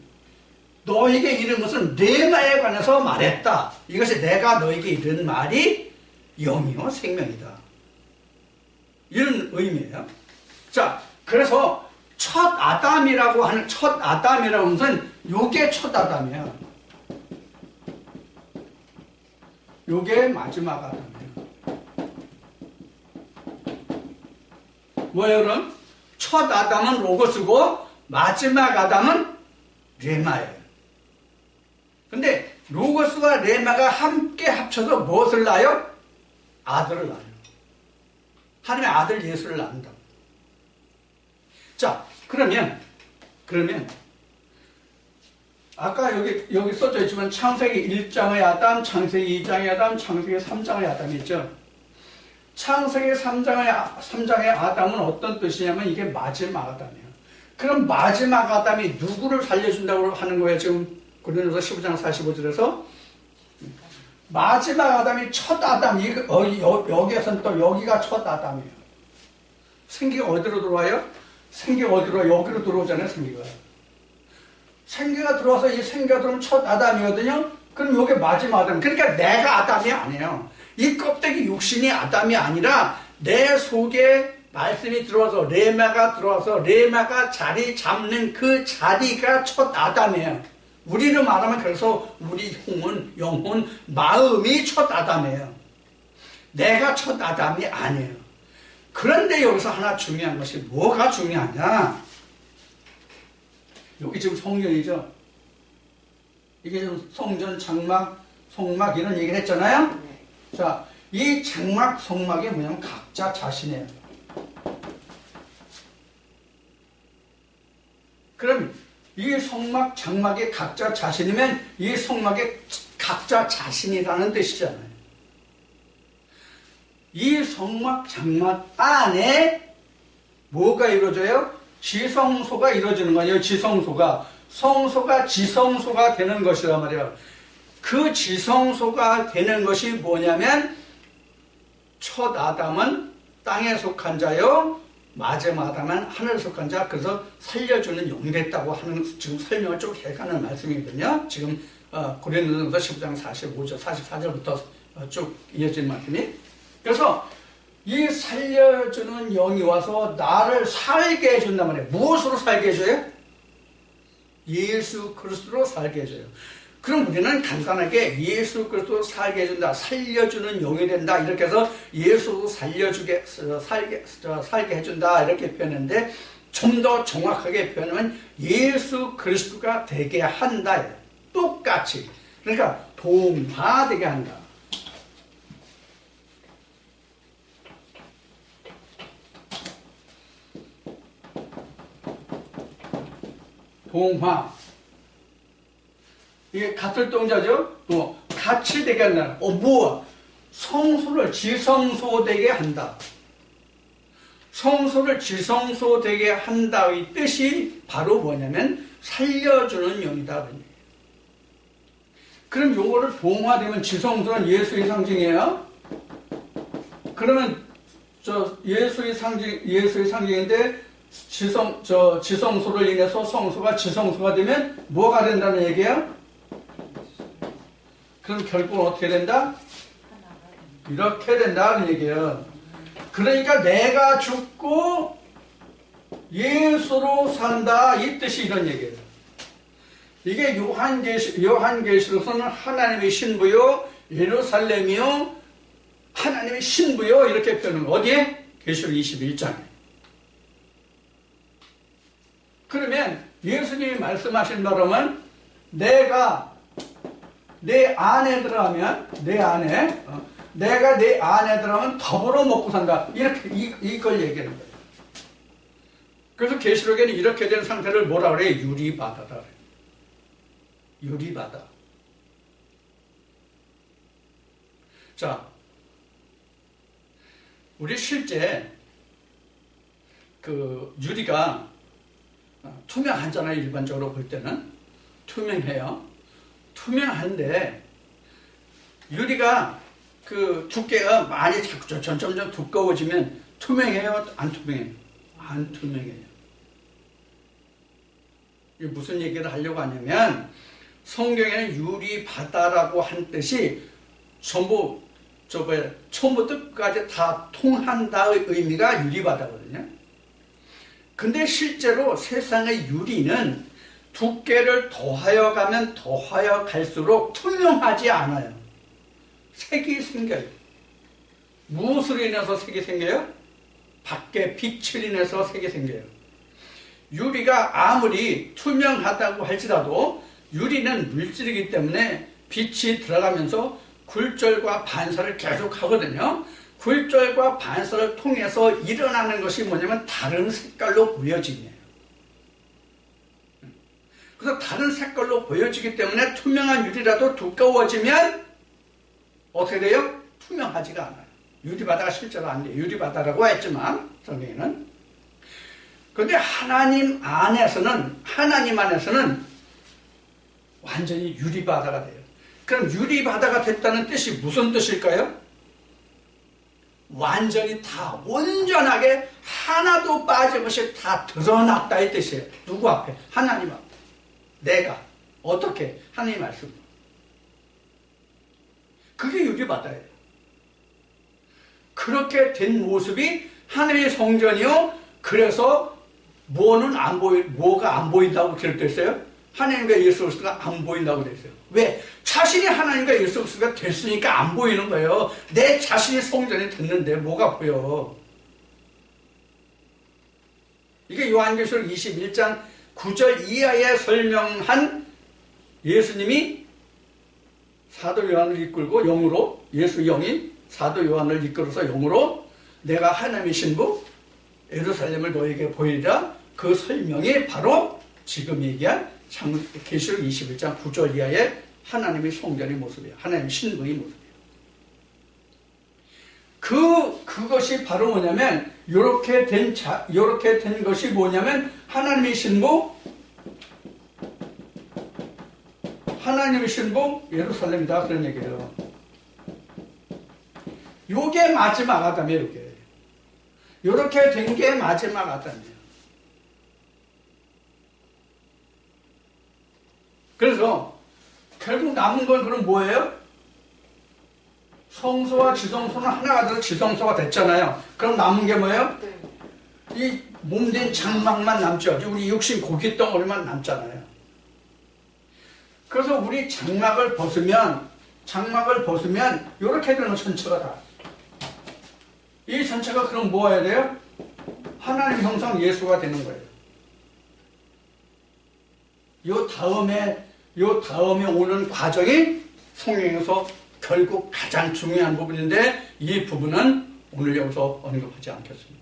너에게 이른 것은 레마에 관해서 말했다. 이것이 내가 너에게 이른 말이 영이요 생명이다. 이런 의미예요. 자, 그래서 첫 아담이라고 하는 것은 요게 첫 아담이에요. 요게 마지막 아담이에요. 뭐예요, 그럼? 첫 아담은 로고스고 마지막 아담은 레마예요. 근데 로고스와 레마가 함께 합쳐서 무엇을 낳아요? 아들을 낳아요. 하나님의 아들 예수를 낳는다. 자, 그러면 아까 여기 써져 있지만 창세기 1장의 아담, 창세기 2장의 아담, 창세기 3장의 아담이 있죠. 창세기 3장의 아담은 어떤 뜻이냐면 이게 마지막 아담이에요. 그럼 마지막 아담이 누구를 살려준다고 하는 거예요? 지금 고린도서 15장 45절에서 마지막 아담이 첫 아담, 여기에서는 또 여기가 첫 아담이에요. 생기가 어디로 들어와요? 여기로 들어오잖아요. 생기가 들어와서 이 생기가 들어오면 첫 아담이거든요. 그럼 이게 마지막 아담. 그러니까 내가 아담이 아니에요. 이 껍데기 육신이 아담이 아니라 내 속에 말씀이 들어와서 레마가 자리 잡는 그 자리가 첫 아담이에요. 우리는 말하면 그래서 우리 영혼, 마음이 첫 아담이에요. 내가 첫 아담이 아니에요. 그런데 여기서 하나 중요한 것이 뭐가 중요하냐? 여기 지금 성전이죠. 이게 지금 성전, 장막, 성막 이런 얘기를 했잖아요. 자, 이 장막, 성막이 뭐냐면 각자 자신이에요. 그럼 이 성막, 장막이 각자 자신이면 이 성막이 각자 자신이라는 뜻이잖아요. 이 성막, 장막 안에 뭐가 이루어져요? 지성소가 이루어지는 거예요. 지성소가. 성소가 지성소가 되는 것이란 말이에요. 그 지성소가 되는 것이 뭐냐면 첫 아담은 땅에 속한 자요, 마지막 아담은 하늘에 속한 자. 그래서 살려주는 영이 됐다고 하는 지금 설명을 쭉 해가는 말씀이거든요. 지금 고린도전서 15장 45절, 44절부터 쭉 이어지는 말씀이. 그래서 이 살려주는 영이 와서 나를 살게 해준단 말이에요. 무엇으로 살게 해줘요? 예수 그리스도로 살게 해줘요. 그럼 우리는 간단하게 예수 그리스도로 살게 해준다, 살려주는 영이 된다, 이렇게 해서 예수로 살게 해준다 이렇게 표현했는데, 좀 더 정확하게 표현하면 예수 그리스도가 되게 한다. 똑같이. 그러니까 동화되게 한다. 동화. 이게 같을 동자죠? 같이 되게 한다. 뭐야? 성소를 지성소되게 한다. 성소를 지성소되게 한다의 뜻이 바로 뭐냐면 살려주는 영이다. 그럼 요거를 동화되면 지성소는 예수의 상징이에요. 그러면 예수의 상징인데 지성소를 인해서 성소가 지성소가 되면 뭐가 된다는 얘기예요? 그럼 결국은 어떻게 된다? 이렇게 된다는 얘기예요. 그러니까 내가 죽고 예수로 산다, 이 뜻이 이런 얘기예요. 이게 요한계시록서는 하나님의 신부요, 예루살렘이요, 하나님의 신부요, 이렇게 표현한 거. 어디에? 계시록 21장에. 그러면 예수님이 말씀하신 바로는 내가 내 안에 들어가면, 내가 내 안에 들어가면 더불어 먹고 산다. 이렇게 이걸 얘기하는 거예요. 그래서 계시록에는 이렇게 된 상태를 뭐라 그래요? 유리바다다. 유리바다. 자, 우리 실제 그 유리가 투명하잖아요. 일반적으로 볼 때는 투명해요. 투명한데 유리가 그 두께가 많이 점점 두꺼워지면 투명해요? 안 투명해요? 안 투명해요. 이게 무슨 얘기를 하려고 하냐면 성경에는 유리바다라고 한 뜻이 전부 처음부터 끝까지 다 통한다의 의미가 유리바다거든요. 근데 실제로 세상의 유리는 두께를 더하여 가면 더하여 갈수록 투명하지 않아요. 색이 생겨요. 무엇으로 인해서 색이 생겨요? 밖에 빛을 인해서 색이 생겨요. 유리가 아무리 투명하다고 할지라도 유리는 물질이기 때문에 빛이 들어가면서 굴절과 반사를 계속 하거든요. 굴절과 반사를 통해서 일어나는 것이 뭐냐면 다른 색깔로 보여지네요. 그래서 다른 색깔로 보여지기 때문에 투명한 유리라도 두꺼워지면 어떻게 돼요? 투명하지가 않아요. 유리바다가 실제로 안 돼요. 유리바다라고 했지만 성경에는. 그런데 하나님 안에서는 완전히 유리바다가 돼요. 그럼 유리바다가 됐다는 뜻이 무슨 뜻일까요? 완전히 다 온전하게 하나도 빠짐없이 다 드러났다 이 뜻이에요. 누구 앞에? 하나님 앞에. 내가 어떻게? 하나님 말씀. 그게 유리바다예요. 그렇게 된 모습이 하늘의 성전이요. 그래서 뭐가 안 보인다고 기록됐어요? 하나님과 예수 그리스도가 안 보인다고 그랬어요. 왜? 자신이 하나님과 예수 그리스도가 됐으니까 안 보이는 거예요. 내 자신이 성전이 됐는데 뭐가 보여? 이게 요한계시록 21장 9절 이하에 설명한 예수님이 사도 요한을 이끌고 영으로, 예수 영이 사도 요한을 이끌어서 영으로 내가 하나님의 신부 예루살렘을 너에게 보이리라, 그 설명이 바로 지금 얘기한 계시록 21장 9절 이하의 하나님의 성전의 모습이에요. 하나님의 신부의 모습이에요. 그것이 바로 뭐냐면, 요렇게 된 것이 뭐냐면, 하나님의 신부 예루살렘이다. 그런 얘기예요. 요게 마지막 아담이에요, 요게. 요렇게 된 게 마지막 아담이에요. 그래서, 결국 남은 건 그럼 뭐예요? 성소와 지성소는 하나가 돼서 지성소가 됐잖아요. 그럼 남은 게 뭐예요? 이 몸된 장막만 남죠. 우리 육신 고기 덩어리만 남잖아요. 그래서 우리 장막을 벗으면 이렇게 되는 전체가 다. 이 전체가 그럼 뭐 해야 돼요? 하나님 형상 예수가 되는 거예요. 요 다음에 오는 과정이 성경에서 결국 가장 중요한 부분인데, 이 부분은 오늘 여기서 언급하지 않겠습니다.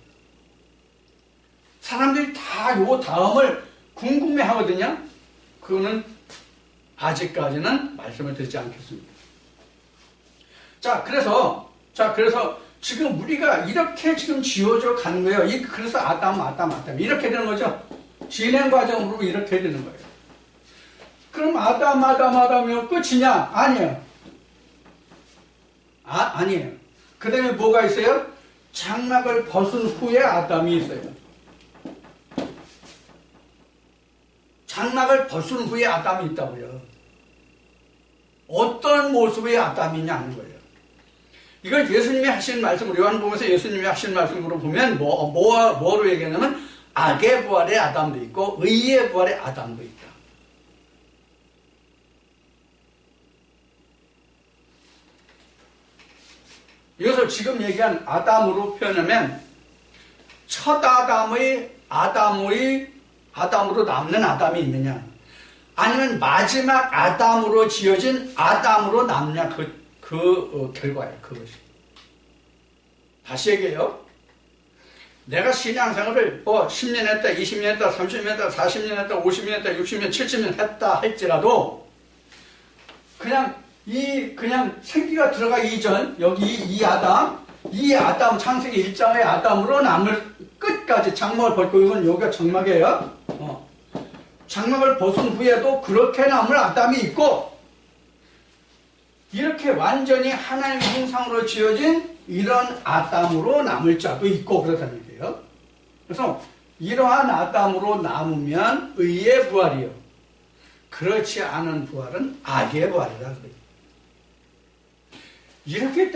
사람들이 다 요 다음을 궁금해 하거든요. 그거는 아직까지는 말씀을 드리지 않겠습니다. 그래서 지금 우리가 이렇게 지금 지어져 가는 거예요. 그래서 아담 이렇게 되는 거죠. 진행 과정으로 이렇게 되는 거예요. 그럼 아담이면 끝이냐? 아니에요. 아니에요. 그 다음에 뭐가 있어요? 장막을 벗은 후에 아담이 있어요. 장막을 벗은 후에 아담이 있다고요. 어떤 모습의 아담이냐 하는 거예요. 이걸 예수님이 하신 말씀으로, 요한복음에서 예수님이 하신 말씀으로 보면 뭐로 얘기하냐면, 악의 부활의 아담도 있고 의의 부활의 아담도 있다. 이것을 지금 얘기한 아담으로 표현하면, 첫 아담으로 남는 아담이 있느냐, 아니면 마지막 아담으로 지어진 아담으로 남냐, 그 결과예요. 그것이. 다시 얘기해요. 내가 신앙생활을 10년 했다, 20년 했다, 30년 했다, 40년 했다, 50년 했다, 60년, 70년 했다 할지라도, 그냥 생기가 들어가기 이전, 여기 이 아담 창세기 1장의 아담으로 남을 끝까지 장막을 벗고, 이건 여기가 장막이에요. 장막을 벗은 후에도 그렇게 남을 아담이 있고, 이렇게 완전히 하나님의 형상으로 지어진 이런 아담으로 남을 자도 있고, 그렇다는 얘기예요. 그래서 이러한 아담으로 남으면 의의 부활이요, 그렇지 않은 부활은 악의 부활이다. 이렇기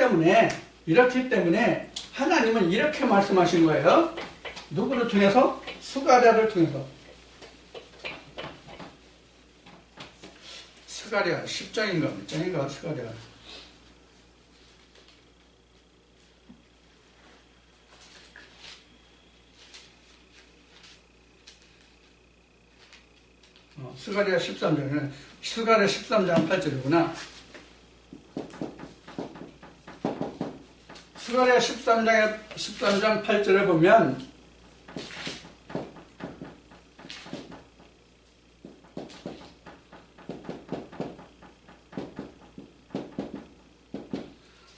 때문에 하나님은 이렇게 말씀하신 거예요. 누구를 통해서? 스가랴를 통해서. 스가랴 10장인가 몇 장인가 스가랴. 스가랴 13장이네. 스가랴 13장 8절이구나. 스가랴 13장 8절에 보면,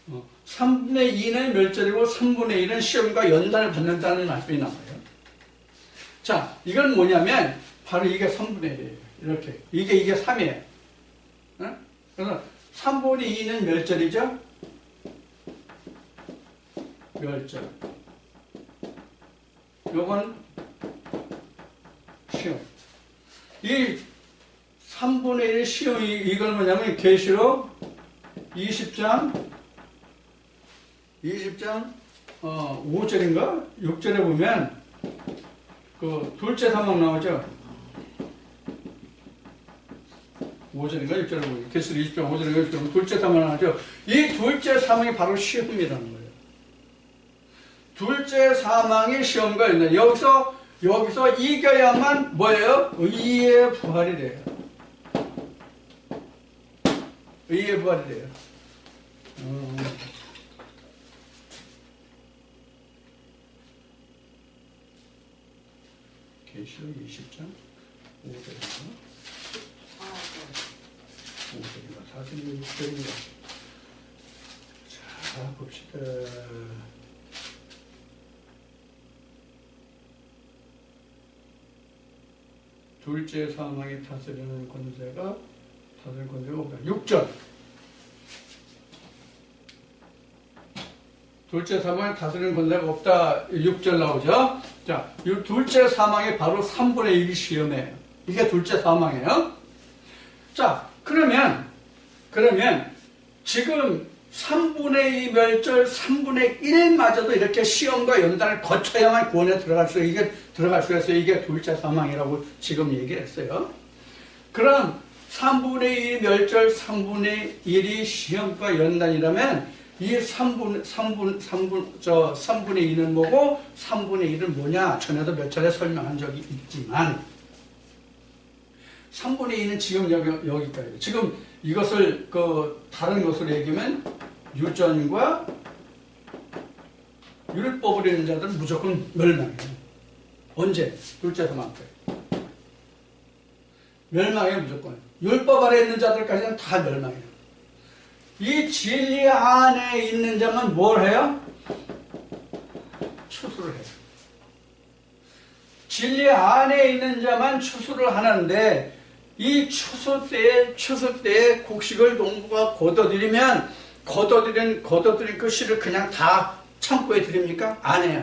어, 3분의 2는 멸절이고 3분의 1은 시험과 연단을 받는다는 말씀이 나와요. 자, 이건 뭐냐면 바로 이게 3분의 1이에요. 이렇게. 이게 3이에요. 그래서 3분의 2는 멸절이죠. 멸절. 요건 시험. 이 3분의 1 시험이, 이건 뭐냐면 계시록 20장 5절인가? 6절에 보면 그 둘째 사막 나오죠. 5절인가 6절이고 개수로 20장 5절인가 6절이고 둘째 사망을 하죠. 이 둘째 사망이 바로 시험이라는 거예요. 둘째 사망이 시험과 있는 여기서 이겨야만 뭐예요? 의의 부활이 돼요. 의의 부활이 돼요. 계시록 20장 5절인가? 5절인가? 4절인가? 6절인가? 자, 봅시다. 둘째 사망이 다스리는 권세가 없다. 6절. 둘째 사망이 다스리는 권세가 없다. 6절 나오죠. 자, 이 둘째 사망이 바로 3분의 1이 시험이에요. 이게 둘째 사망이에요. 자, 그러면 지금 3분의 2 멸절, 3분의 1마저도 이렇게 시험과 연단을 거쳐야만 구원에 들어갈 수 있어요. 이게 둘째 사망이라고 지금 얘기를 했어요. 그럼 3분의 2 멸절, 3분의 1이 시험과 연단이라면 이 3분의 2는 뭐고 3분의 1은 뭐냐? 전에도 몇 차례 설명한 적이 있지만 3분의 2는 지금 여기까지. 지금 이것을 다른 것으로 얘기하면 유전과 율법을 있는 자들은 무조건 멸망해요. 언제? 둘째 사망 때. 멸망해요, 무조건. 율법 아래 있는 자들까지는 다 멸망해요. 이 진리 안에 있는 자만 뭘 해요? 추수를 해요. 진리 안에 있는 자만 추수를 하는데 이 추수 때에 곡식을 농부가 걷어들인 그 씨를 그냥 다 창고에 드립니까? 안 해요.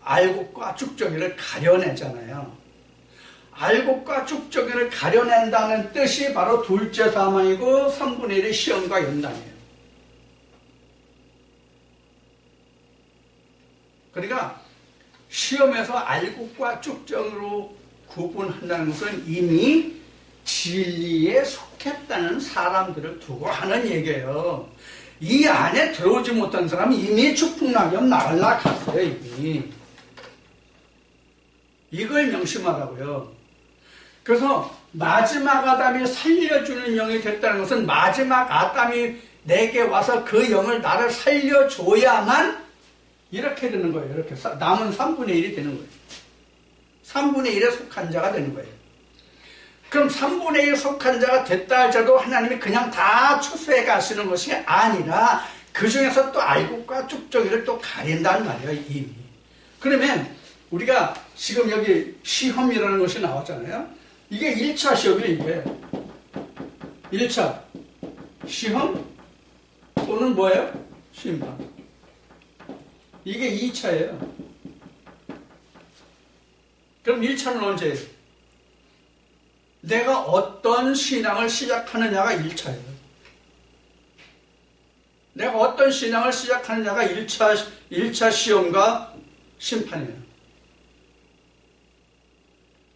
알곡과 쭉정이를 가려내잖아요. 알곡과 쭉정이를 가려낸다는 뜻이 바로 둘째 사망이고 3분의 1의 시험과 연단이에요. 그러니까 시험에서 알곡과 쭉정으로 구분한다는 것은 이미 진리에 속했다는 사람들을 두고 하는 얘기예요. 이 안에 들어오지 못한 사람은 이미 축복낙엽 날아갔어요. 이미. 이걸 명심하라고요. 그래서 마지막 아담이 살려주는 영이 됐다는 것은 마지막 아담이 내게 와서 그 영을 나를 살려줘야만 이렇게 되는 거예요. 이렇게 남은 3분의 1이 되는 거예요. 3분의 1에 속한 자가 되는 거예요. 그럼 3분의 1 속한 자가 됐다 할지라도 하나님이 그냥 다 추수해 가시는 것이 아니라 그 중에서 또 알곡과 쭉정이를 또 가린다는 말이에요. 이미. 그러면 우리가 지금 여기 시험이라는 것이 나왔잖아요. 이게 1차 시험이에요. 이게 1차 시험 또는 뭐예요? 심판. 이게 2차예요. 그럼 1차는 언제예요? 내가 어떤 신앙을 시작하느냐가 1차예요. 내가 어떤 신앙을 시작하느냐가 1차 시험과 심판이에요.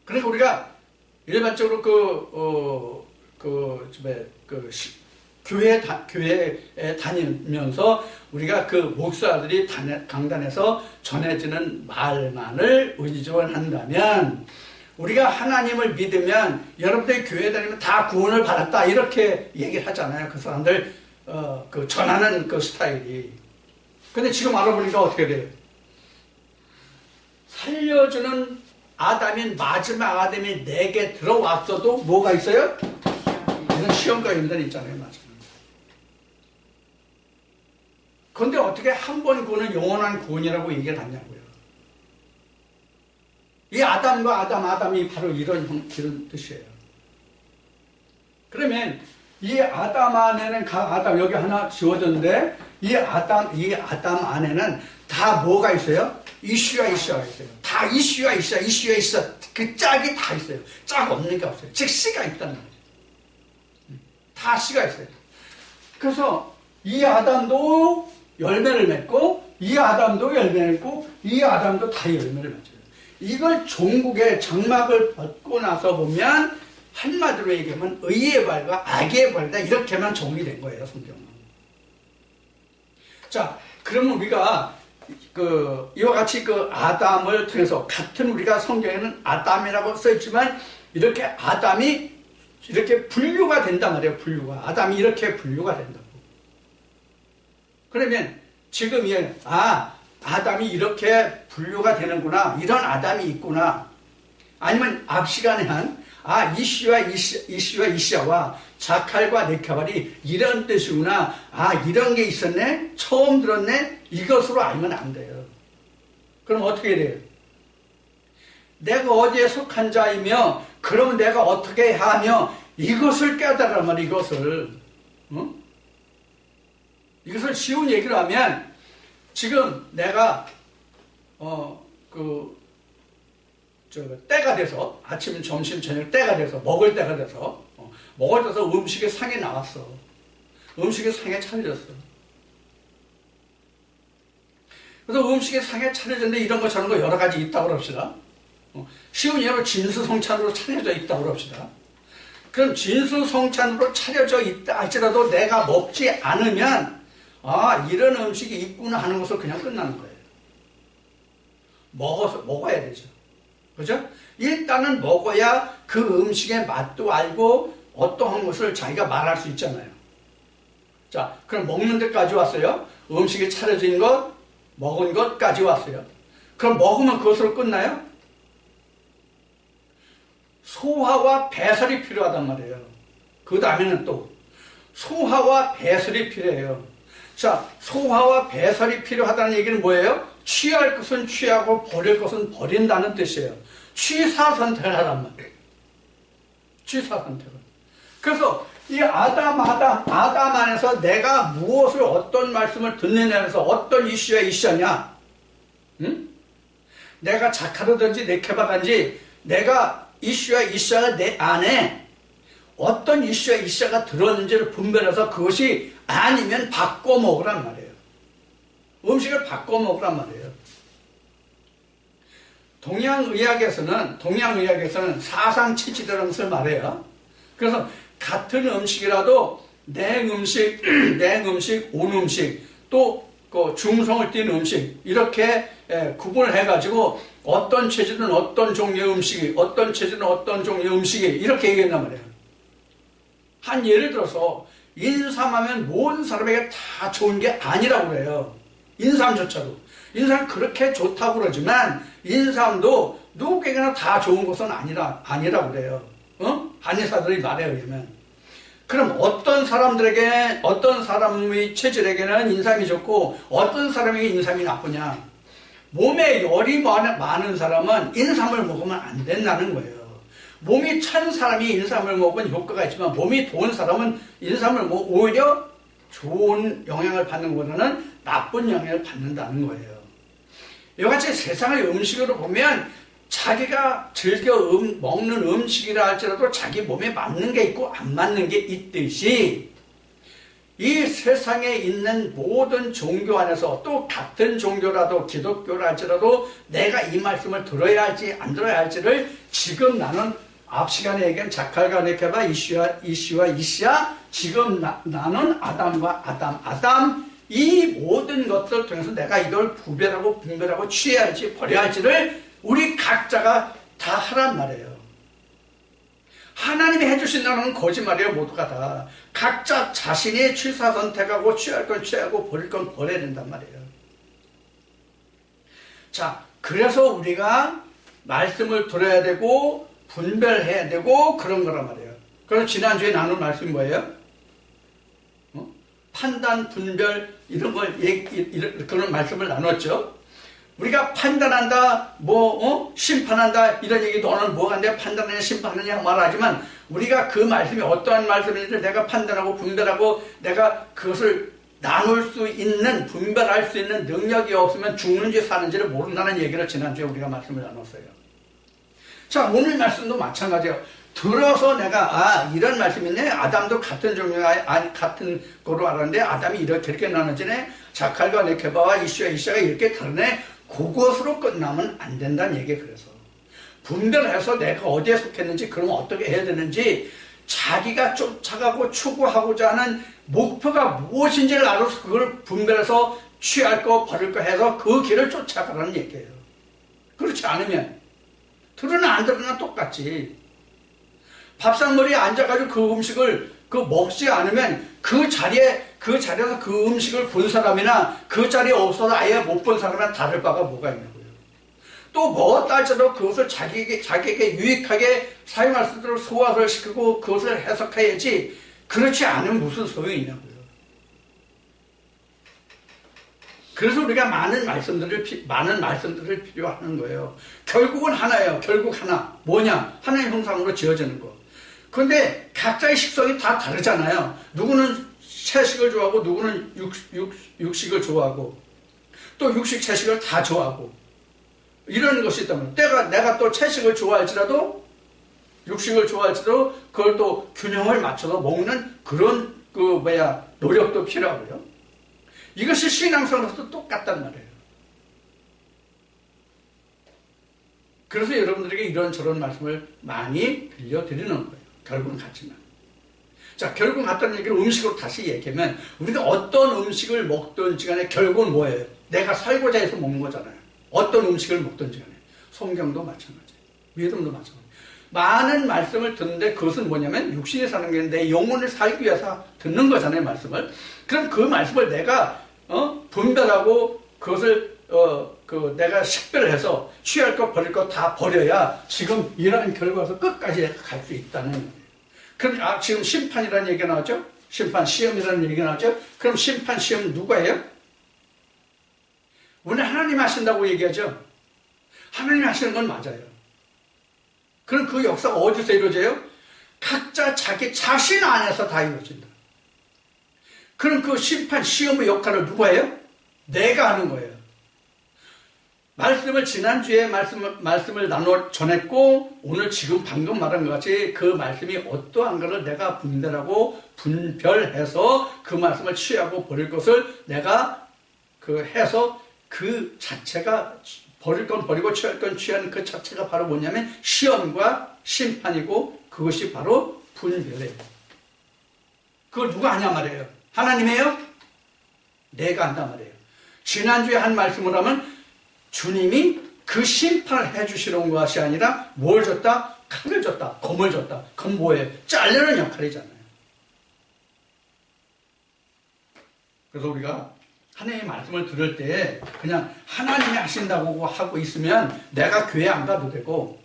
그러니까 우리가 일반적으로 교회에 다니면서 우리가 그 목사들이 강단에서 전해지는 말만을 의존한다면 우리가 하나님을 믿으면 여러분들이 교회 다니면 다 구원을 받았다 이렇게 얘기를 하잖아요. 그 사람들 전하는 그 스타일이. 근데 지금 알아보니까 어떻게 돼요? 살려주는 아담인 마지막 아담이 내게 들어왔어도 뭐가 있어요? 이런 시험과 연단이 있잖아요. 맞아요. 그런데 어떻게 한 번 구원은 영원한 구원이라고 얘기를 하냐고요. 이 아담과 아담이 바로 이런 뜻이에요. 그러면 이 아담 안에는 아담 여기 하나 지워졌는데 이 아담 안에는 다 뭐가 있어요? 이슈가 있어요. 다 이슈가 있어. 그 짝이 다 있어요. 짝 없는 게 없어요. 즉 씨가 있다는 거죠. 다 씨가 있어요. 그래서 이 아담도 열매를 맺고 이 아담도 열매를 맺고 이 아담도 다 열매를 맺어요. 이걸 종국의 장막을 벗고 나서 보면 한마디로 얘기하면 의의 발과 악의 발이다. 이렇게만 정리된 거예요, 성경은. 자, 그러면 우리가 이와 같이 아담을 통해서 같은 우리가 성경에는 아담이라고 써있지만 이렇게 아담이 이렇게 분류가 된단 말이에요. 분류가. 아담이 이렇게 분류가 된다고. 그러면 지금 아담이 이렇게 분류가 되는구나. 이런 아담이 있구나. 아니면 앞 시간에 이씨와 이샤와 자칼과 네카발이 이런 뜻이구나. 이런 게 있었네. 처음 들었네. 이것으로 알면 안 돼요. 그럼 어떻게 돼요? 내가 어디에 속한 자이며 그러면 내가 어떻게 하며 이것을 깨달으란 말이야. 이것을 쉬운 얘기로 하면 지금 내가 때가 돼서 아침, 점심, 저녁 때가 돼서 먹을 때가 돼서 음식이 상에 나왔어. 음식이 상에 차려졌어. 그래서 음식이 상에 차려졌는데 이런 거 저런 거 여러 가지 있다고 합시다. 쉬운 예로 진수성찬으로 차려져 있다고 합시다. 그럼 진수성찬으로 차려져 있다 할지라도 내가 먹지 않으면 이런 음식이 있구나 하는 것을 그냥 끝나는 거예요. 먹어야 되죠. 그죠? 일단은 먹어야 그 음식의 맛도 알고 어떠한 것을 자기가 말할 수 있잖아요. 자, 그럼 먹는 데까지 왔어요. 음식이 차려진 것, 먹은 것까지 왔어요. 그럼 먹으면 그것으로 끝나요? 소화와 배설이 필요하단 말이에요. 그 다음에는 또 소화와 배설이 필요해요. 자, 소화와 배설이 필요하다는 얘기는 뭐예요? 취할 것은 취하고 버릴 것은 버린다는 뜻이에요. 취사선택을 하란 말이에요. 취사선택을. 그래서 이 아담 안에서 내가 무엇을 어떤 말씀을 듣느냐에서 어떤 이슈야 이슈냐? 응? 내가 자카르든지 네케바든지 내가 이슈야 이슈가 내 안에 어떤 이슈야 이슈가 들었는지를 분별해서 그것이 아니면 바꿔 먹으란 말이에요. 음식을 바꿔 먹으란 말이에요. 동양의학에서는 사상치질이라는 것을 말해요. 그래서 같은 음식이라도 냉음식, 온음식, 또 중성을 띈 음식 이렇게 구분을 해가지고 어떤 체질은 어떤 종류의 음식이, 어떤 체질은 어떤 종류의 음식이 이렇게 얘기한단 말이에요. 한 예를 들어서 인삼하면 모든 사람에게 다 좋은 게 아니라고 그래요. 인삼조차도. 인삼 그렇게 좋다고 그러지만 인삼도 누구에게나 다 좋은 것은 아니라고 그래요. 한의사들이 말에 의하면. 그럼 어떤 사람의 체질에게는 인삼이 좋고 어떤 사람에게 인삼이 나쁘냐? 몸에 열이 많은 사람은 인삼을 먹으면 안 된다는 거예요. 몸이 찬 사람이 인삼을 먹으면 효과가 있지만 몸이 더운 사람은 인삼을 오히려 좋은 영향을 받는 것보다는 나쁜 영향을 받는다는 거예요. 이같이 세상의 음식으로 보면 자기가 즐겨 먹는 음식이라 할지라도 자기 몸에 맞는 게 있고 안 맞는 게 있듯이 이 세상에 있는 모든 종교 안에서 또 같은 종교라도 기독교라 할지라도 내가 이 말씀을 들어야 할지 안 들어야 할지를 지금 나는 앞 시간에 얘기한 자칼과 네케바 이씨와 이씨야 지금 나는 아담과 아담 이 모든 것들을 통해서 내가 이걸 분별하고 취해야 할지 버려야 할지를 우리 각자가 다 하란 말이에요. 하나님이 해주신다는 건 거짓말이에요. 모두가 다. 각자 자신이 취사선택하고 취할 건 취하고 버릴 건 버려야 된단 말이에요. 자, 그래서 우리가 말씀을 들어야 되고 분별해야 되고 그런 거란 말이에요. 그래서 지난주에 나눈 말씀이 뭐예요? 판단, 분별 이런 그런 말씀을 나눴죠. 우리가 판단한다, 심판한다 이런 얘기 너는 뭐가 내 판단하냐 심판하냐 말하지만 우리가 그 말씀이 어떠한 말씀인지 내가 판단하고 분별하고 내가 그것을 나눌 수 있는 분별할 수 있는 능력이 없으면 죽는지 사는지를 모른다는 얘기를 지난주에 우리가 말씀을 나눴어요. 자, 오늘 말씀도 마찬가지예요. 들어서 내가 이런 말씀이 있네. 아담도 같은 종류가 같은 거로 알았는데 아담이 이렇게 나눠지네. 자칼과 네케바와 이씨와 이샤가 이렇게 다르네. 그것으로 끝나면 안 된다는 얘기예요. 그래서 분별해서 내가 어디에 속했는지, 그러면 어떻게 해야 되는지, 자기가 쫓아가고 추구하고자 하는 목표가 무엇인지를 알아서 그걸 분별해서 취할 거 버릴 거 해서 그 길을 쫓아가라는 얘기예요. 그렇지 않으면 들으나 안 들으나 똑같지. 밥상머리에 앉아가지고 그 음식을 먹지 않으면 그 자리에서 그 음식을 본 사람이나 그 자리에 없어서 아예 못 본 사람이나 다를 바가 뭐가 있냐고요. 또 먹었다 할지라도 그것을 자기에게 유익하게 사용할 수 있도록 소화를 시키고 그것을 해석해야지, 그렇지 않으면 무슨 소용이 있냐고요. 그래서 우리가 많은 말씀들을 필요하는 거예요. 결국은 하나예요. 결국 하나. 뭐냐? 하나의 형상으로 지어지는 거. 그런데 각자의 식성이 다 다르잖아요. 누구는 채식을 좋아하고 누구는 육식을 좋아하고 또 육식, 채식을 다 좋아하고 이런 것이 있다면 내가 또 채식을 좋아할지라도 육식을 좋아할지라도 그걸 또 균형을 맞춰서 먹는 그런 노력도 필요하고요. 이것이 신앙생활로도 똑같단 말이에요. 그래서 여러분들에게 이런저런 말씀을 많이 들려드리는 거예요. 결국은 같지만. 자, 결국은 같다는 얘기를 음식으로 다시 얘기하면 우리가 어떤 음식을 먹든지 간에 결국은 뭐예요? 내가 살고자 해서 먹는 거잖아요. 어떤 음식을 먹든지 간에. 성경도 마찬가지예요. 믿음도 마찬가지예요. 많은 말씀을 듣는데 그것은 뭐냐면 육신이 사는 게 내 영혼을 살기 위해서 듣는 거잖아요, 말씀을. 그럼 그 말씀을 내가 분별하고 그것을 내가 식별해서 취할 것 버릴 것 다 버려야 지금 이러한 결과에서 끝까지 갈 수 있다는 거예요. 그럼 지금 심판이라는 얘기가 나왔죠? 심판, 시험이라는 얘기가 나왔죠? 그럼 심판, 시험은 누가 해요? 오늘 하나님 하신다고 얘기하죠? 하나님 하시는 건 맞아요. 그럼 그 역사가 어디서 이루어져요? 각자 자기 자신 안에서 다 이루어진다. 그럼 그 심판, 시험의 역할을 누가 해요? 내가 하는 거예요. 말씀을 지난주에 말씀을 전했고 오늘 지금 방금 말한 것 같이 그 말씀이 어떠한 것을 내가 분별해서 그 말씀을 취하고 버릴 것을 내가 해서 그 자체가 버릴 건 버리고 취할 건 취하는 그 자체가 바로 뭐냐면 시험과 심판이고 그것이 바로 분별이에요. 그걸 누가 하냐 말이에요. 하나님이에요? 내가 한단 말이에요. 지난주에 한 말씀을 하면 주님이 그 심판을 해주시는 것이 아니라 뭘 줬다? 칼을 줬다. 검을 줬다. 그건 뭐예요? 자르는 역할이잖아요. 그래서 우리가 하나님의 말씀을 들을 때 그냥 하나님이 하신다고 하고 있으면 내가 교회 안 가도 되고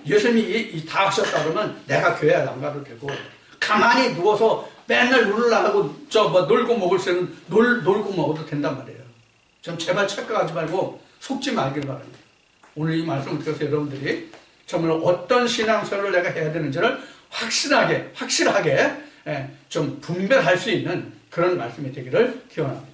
예수님이 다 하셨다 그러면 내가 교회 안 가도 되고 가만히 누워서 맨날 놀으려고 놀고 먹을 때는 놀고 먹어도 된단 말이에요. 좀 제발 착각하지 말고 속지 말길 바랍니다. 오늘 이 말씀을 들어서 여러분들이 정말 어떤 신앙생활을 내가 해야 되는지를 확실하게 좀 분별할 수 있는 그런 말씀이 되기를 기원합니다.